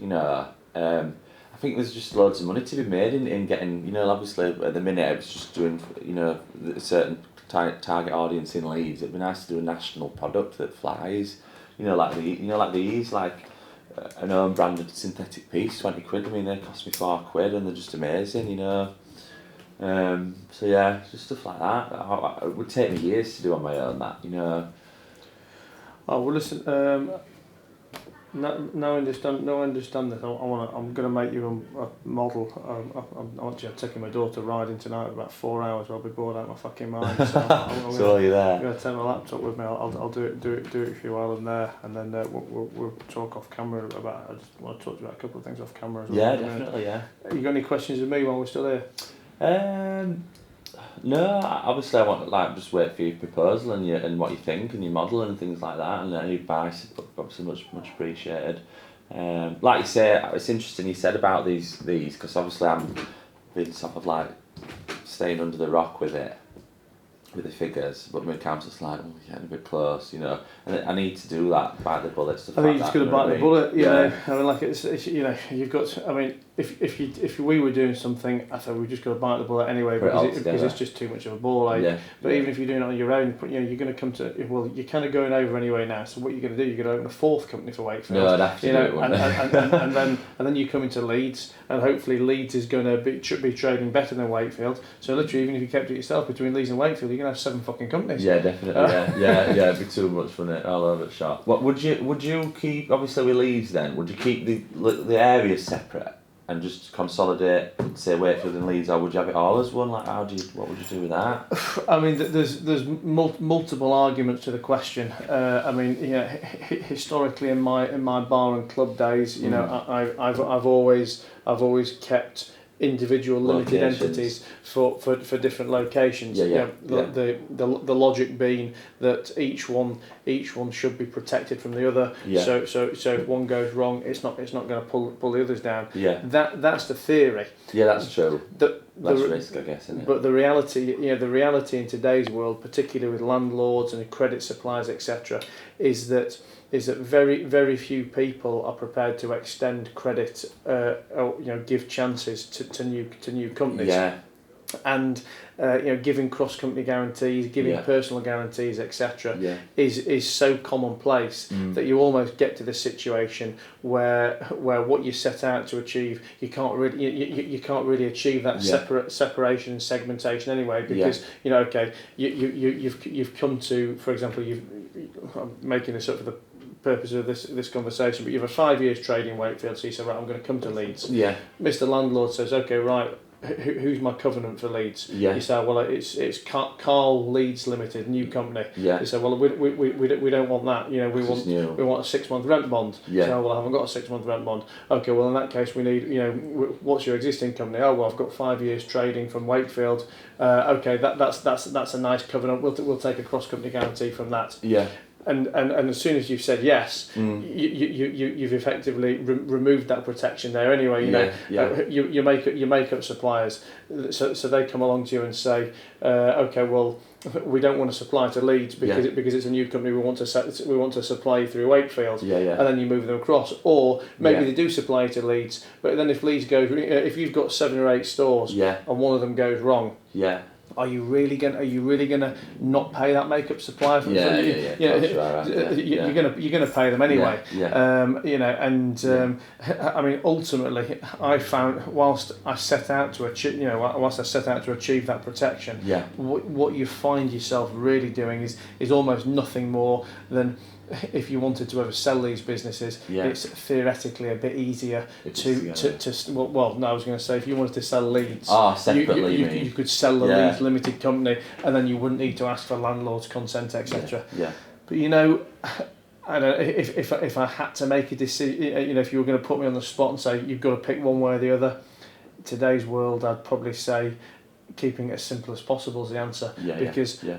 I think there's just loads of money to be made in getting, obviously at the minute it's just doing, a certain target audience in Leeds. It'd be nice to do a national product that flies, like these, like an own branded synthetic piece, 20 quid. I mean, they cost me 4 quid and they're just amazing, So yeah, just stuff like that. It would take me years to do on my own, that, Oh well, listen. Now I understand this. I'm going to make you a model. I'm actually taking my daughter riding tonight for about 4 hours. I'll be bored out of my fucking mind. So I'm you're there. going to take my laptop with me. I'll do it for you while I'm there, and then we'll talk off camera about. I just want to talk to you about a couple of things off camera as well. Yeah, definitely. Yeah. You got any questions of me while we're still here? No, obviously I want to just wait for your proposal and what you think and your model and things like that, and any advice, obviously much appreciated. Like you say, it's interesting you said about these because obviously I'm been sort of like staying under the rock with it, with the figures, but my accountant's like, oh, you're getting a bit close, and I need to do that, bite the bullet, stuff like that. I think you're just going to bite the bullet, I mean, like it's you've got to, I mean, if we were doing something, I thought we've just got to bite the bullet anyway because it's just too much of a ball ache. But even if you're doing it on your own, you're going to come to, well, you're kind of going over anyway now. So what you're going to do, you're going to open a fourth company for Wakefield. No, I'd have to do it, wouldn't and then you come into Leeds, and hopefully Leeds is going to be trading better than Wakefield. So literally, even if you kept it yourself between Leeds and Wakefield, you're going to have 7 fucking companies. Yeah, definitely. Yeah, it'd be too much fun all over the shop. What would you keep? Obviously, with Leeds, then would you keep the areas separate and just consolidate, say Wakefield and Leeds, or would you have it all as one? Like, what would you do with that? I mean, there's multiple arguments to the question. I mean, historically in my bar and club days, I've always kept individual limited entities for different locations. The logic being that each one should be protected from the other. So if one goes wrong, it's not going to pull the others down. That's the theory. Yeah, that's true. That's risk, I guess, isn't it? But the reality in today's world, particularly with landlords and credit suppliers, etc., is that very, very few people are prepared to extend credit, or give chances to new companies. Yeah. And giving cross-company guarantees, giving personal guarantees, etc., is so commonplace that you almost get to the situation where what you set out to achieve, you can't really achieve that separation and segmentation anyway, because you've come to, for example, I'm making this up for the purpose of this conversation, but you have a 5 years trade in Wakefield, so you say, right, I'm going to come to Leeds. Yeah. Mr. Landlord says, okay, right, who's my covenant for Leeds? Yeah. You say, well, it's Karl Leeds Limited, new company. Yeah. You say, well, we don't want that. You know, we want a 6 month rent bond. Yeah. So, well, I haven't got a 6 month rent bond. Okay, well, in that case, we need, you know, what's your existing company? Oh, well, I've got 5 years trading from Wakefield. Okay, that's a nice covenant. We'll take a cross company guarantee from that. Yeah. And as soon as you've said yes, you've effectively removed that protection there anyway. You make up suppliers, so they come along to you and say, okay, well, we don't want to supply to Leeds because it's a new company. We want to supply you through Wakefield, and then you move them across. Or maybe they do supply to Leeds, but then if Leeds goes, if you've got 7 or 8 stores, and one of them goes wrong, are you really gonna not pay that makeup supplier? You're gonna pay them anyway. You know, and I mean, ultimately, I found whilst I set out to achieve, that protection, what you find yourself really doing is almost nothing more than, if you wanted to ever sell these businesses, it's theoretically a bit easier well, no, I was going to say, if you wanted to sell Leeds, separately, you could sell the Leeds Limited Company, and then you wouldn't need to ask for landlord's consent, etc. But you know, I don't know, if I had to make a decision, you know, if you were going to put me on the spot and say you've got to pick one way or the other, today's world, I'd probably say keeping it as simple as possible is the answer.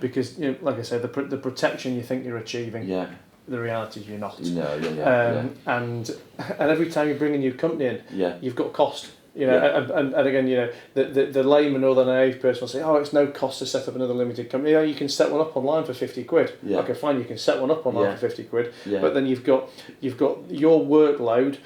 Because you know, like I said, the protection you think you're achieving, the reality is you're not. And every time you bring a new company in, you've got cost. You know, and again, you know, the layman or the naive person will say, oh, it's no cost to set up another limited company. You know, you can set one up online for 50 quid. Okay, fine, you can set one up online for 50 quid. But then you've got your workload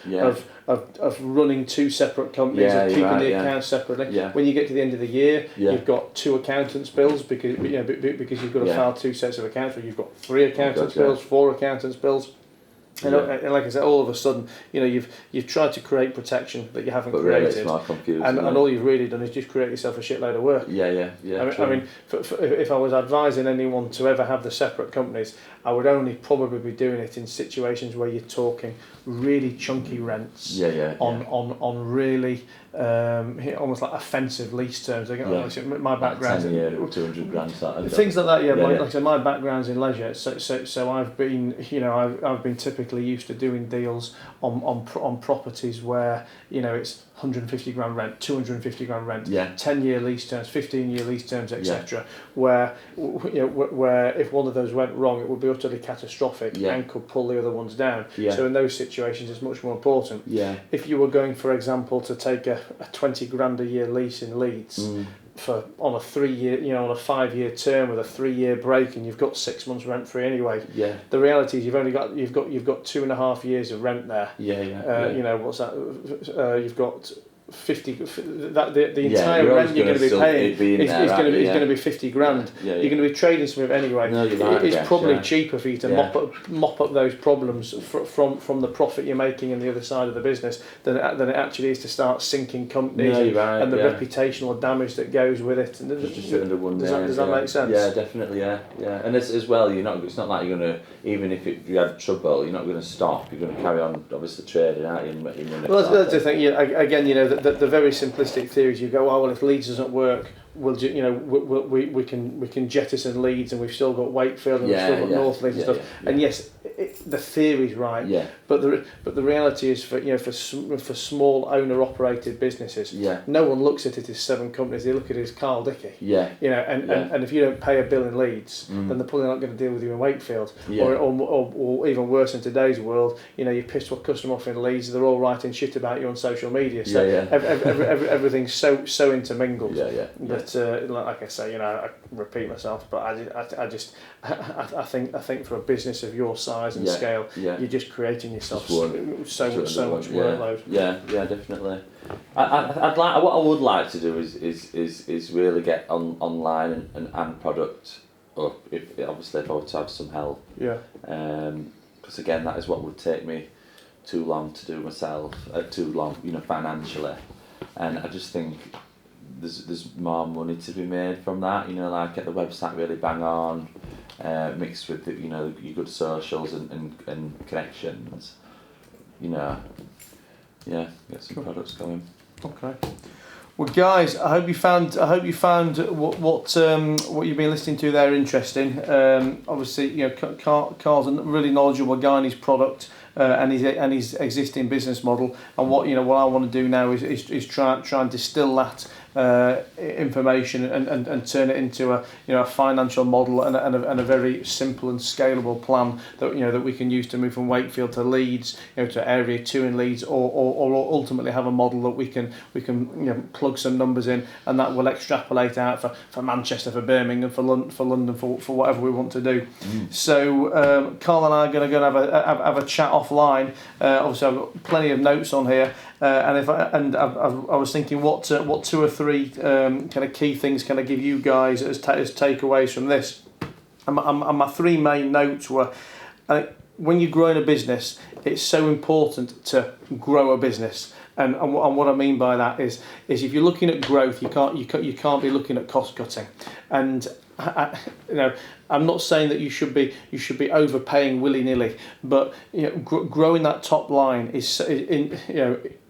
of running 2 separate companies, of keeping the accounts separately. When you get to the end of the year, you've got 2 accountants' bills because you've got to file 2 sets of accounts, or you've got 3 accountants' bills, 4 accountants' bills. And like I said, all of a sudden, you know, you've tried to create protection that you haven't created, really it's more confusing, and all you've really done is just create yourself a shitload of work. I mean, if I was advising anyone to ever have the separate companies, I would only probably be doing it in situations where you're talking really chunky rents on really almost like offensive lease terms. My background, 10 year, 200 grand, things like that. Like I said, my background's in leisure, so I've been, you know, I've been typically used to doing deals on properties where, you know, it's 150 grand rent, 250 grand rent, 10-year lease terms, 15-year lease terms, etc. Where, you know, where if one of those went wrong, it would be utterly catastrophic and could pull the other ones down. So in those situations, it's much more important. If you were going, for example, to take a 20 grand a year lease in Leeds on a 3-year, you know, on a 5-year term with a 3-year break, and you've got 6 months rent free anyway. The reality is you've got 2.5 years of rent there. You know, what's that? You've got 50. The entire rent you're going to be paying is going to be 50 grand. You're going to be trading something anyway. It's probably cheaper for you to mop up those problems from the profit you're making in the other side of the business than it actually is to start sinking companies and the reputational damage that goes with it. And does that make sense? Yeah, definitely. And as well, it's not like you're going to, even if you had trouble, you're not going to stop. You're going to carry on, obviously, trading, aren't you? Well, that's the thing. Again, you know, the very simplistic theories, you go, oh, well, if Leeds doesn't work, we can jettison Leeds, and we've still got Wakefield, and we've still got North Leeds and stuff. And yes, the theory's right, but the reality is, for small owner operated businesses, no one looks at it as 7 companies. They look at it as Karl Dickey. You know, and if you don't pay a bill in Leeds, then they're probably not going to deal with you in Wakefield. Or even worse, in today's world, you know, you pissed a customer off in Leeds, they're all writing shit about you on social media. So everything's so intermingled. But like I say, you know, I repeat myself, but I think for a business of your size and scale, you're just creating yourself so much workload. Yeah, definitely. What I would like to do is really get online and product up. If I were to have some help. Because again, that is what would take me too long to do myself. Too long, you know, financially, and I just think there's more money to be made from that. You know, like get the website really bang on, mixed with you know your good socials and connections. You know, yeah, get some products going. Okay. Well, guys, I hope you found what you've been listening to there interesting. Obviously, you know, Karl's a really knowledgeable guy in his product and his existing business model. And what I want to do now is try and distill that information and turn it into a financial model and a very simple and scalable plan that we can use to move from Wakefield to Leeds, to Area 2 in Leeds, or ultimately have a model that we can plug some numbers in, and that will extrapolate out for Manchester, for Birmingham, for London, for whatever we want to do. So Karl and I are going to go and have a chat offline. Obviously, I've got plenty of notes on here. I was thinking what 2 or 3 kind of key things can I give you guys as takeaways from this, and my 3 main notes were, when you're growing a business, it's so important to grow a business, and what I mean by that is if you're looking at growth, you can't be looking at cost cutting, and I'm not saying that you should be overpaying willy-nilly, but growing that top line is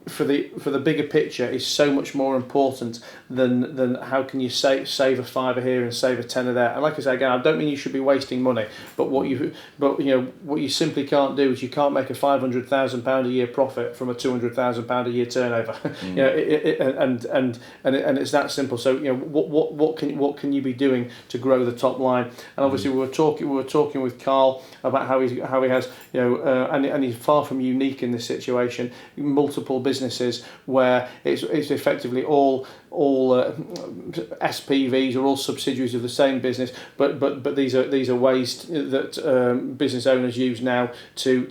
for the bigger picture is so much more important than how can you save a £5 here and save a £10 there. And like I say again, I don't mean you should be wasting money, but what you simply can't do is you can't make a £500,000 a year profit from a £200,000 a year turnover. And it's that simple. So what can you be doing to grow the top line? And obviously we were talking with Karl about how he has and he's far from unique in this situation. Multiple businesses where it's effectively all SPVs or all subsidiaries of the same business, but these are ways that business owners use now to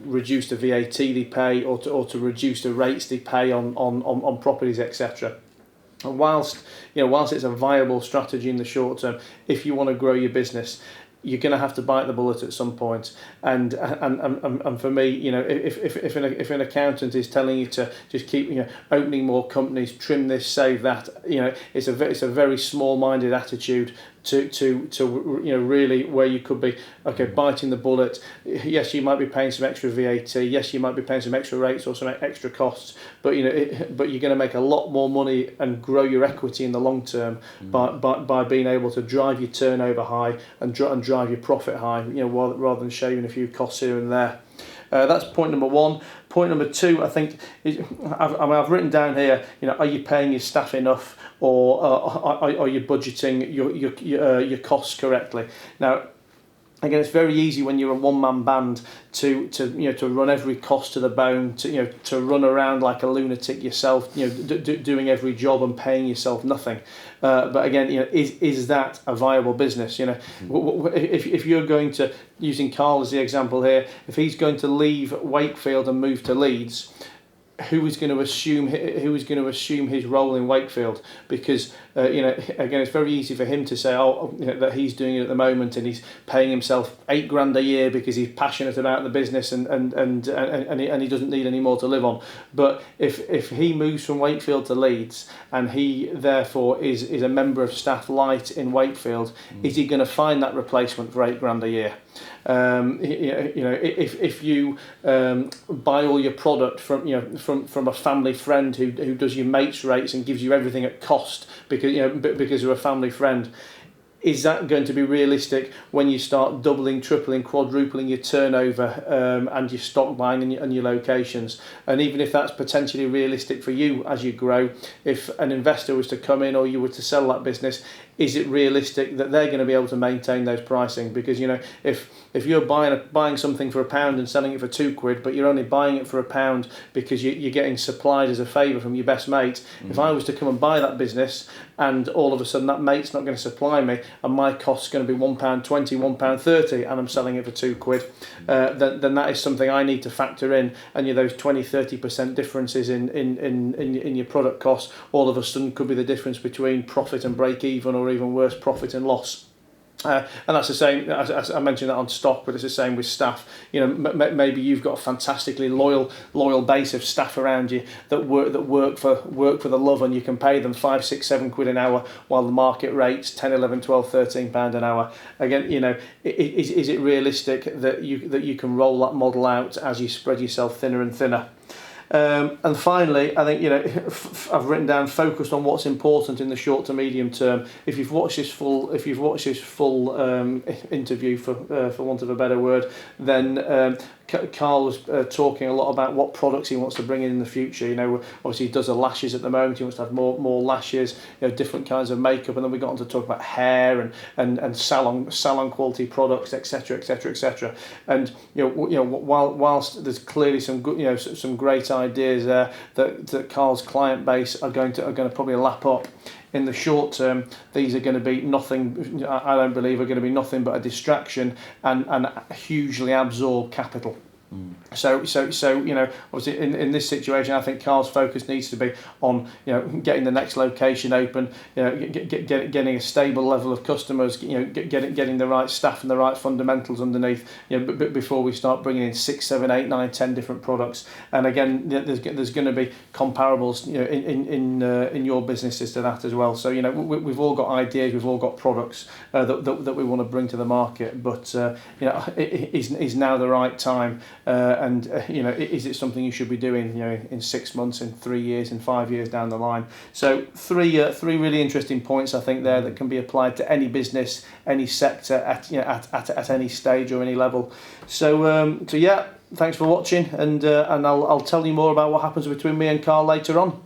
reduce the VAT they pay or to reduce the rates they pay on properties, etc. And whilst it's a viable strategy in the short term, if you want to grow your business, you're going to have to bite the bullet at some point. And for me, if an accountant is telling you to just keep opening more companies, trim this, save that, it's a very small-minded attitude to really where you could be biting the bullet. Yes, you might be paying some extra VAT. Yes, you might be paying some extra rates or some extra costs. But but you're going to make a lot more money and grow your equity in the long term by being able to drive your turnover high and drive your profit high. Rather than shaving a few costs here and there. That's point number 1. Point number 2, I think, I've written down here. Are you paying your staff enough, or are you budgeting your costs correctly? Now, again, it's very easy when you're a one-man band to run every cost to the bone, to run around like a lunatic yourself, doing every job and paying yourself nothing. But again, is that a viable business? If you're going to, using Karl as the example here, if he's going to leave Wakefield and move to Leeds, who is going to assume his role in Wakefield? Because again, it's very easy for him to say that he's doing it at the moment and he's paying himself £8,000 a year because he's passionate about the business and he doesn't need any more to live on. But if he moves from Wakefield to Leeds and he therefore is a member of staff light in Wakefield, is he going to find that replacement for £8,000 a year? If you buy all your product from a family friend who does your mates rates and gives you everything at cost because you're a family friend, is that going to be realistic when you start doubling, tripling, quadrupling your turnover and your stock buying and your locations? And even if that's potentially realistic for you as you grow, if an investor was to come in or you were to sell that business, is it realistic that they're going to be able to maintain those pricing? Because if you're buying something for £1 and selling it for £2, but you're only buying it for £1 because you're getting supplied as a favour from your best mate. If I was to come and buy that business and all of a sudden that mate's not going to supply me and my cost's going to be £1.20, £1.30 and I'm selling it for £2, then that is something I need to factor in. And those 20-30% differences in your product costs all of a sudden could be the difference between profit and break even, or even worse, profit and loss. And that's the same, as I mentioned that on stock, but it's the same with staff. You know, maybe you've got a fantastically loyal base of staff around you that work for the love, and you can pay them 5, 6, 7 quid an hour, while the market rate's 10, 11, 12, 13 pound an hour. Again, you know, is it realistic that you can roll that model out as you spread yourself thinner and thinner? And finally, I think, you know, I've written down focused on what's important in the short to medium term. If you've watched this full interview, for want of a better word, then Karl was talking a lot about what products he wants to bring in the future. You know, obviously he does the lashes at the moment. He wants to have more lashes, you know, different kinds of makeup, and then we got on to talk about hair and salon quality products, etc., etc., etc. And you know, whilst there's clearly some good, you know, some great ideas there that Karl's client base are going to probably lap up. In the short term, these are going to be nothing. I don't believe are going to be nothing but a distraction and hugely absorb capital. So you know, obviously in this situation, I think Karl's focus needs to be on, you know, getting the next location open, you know, getting a stable level of customers, you know, getting the right staff and the right fundamentals underneath, you know, before we start bringing in 6, 7, 8, 9, 10 different products. And again, there's going to be comparables, you know, in your businesses to that as well. So you know, we've all got ideas, we've all got products that we want to bring to the market, but you know, is now the right time? You know, is it something you should be doing, you know, in 6 months, in 3 years, in 5 years down the line? So three really interesting points, I think, there that can be applied to any business, any sector, at any stage or any level. So yeah, thanks for watching, and I'll tell you more about what happens between me and Karl later on.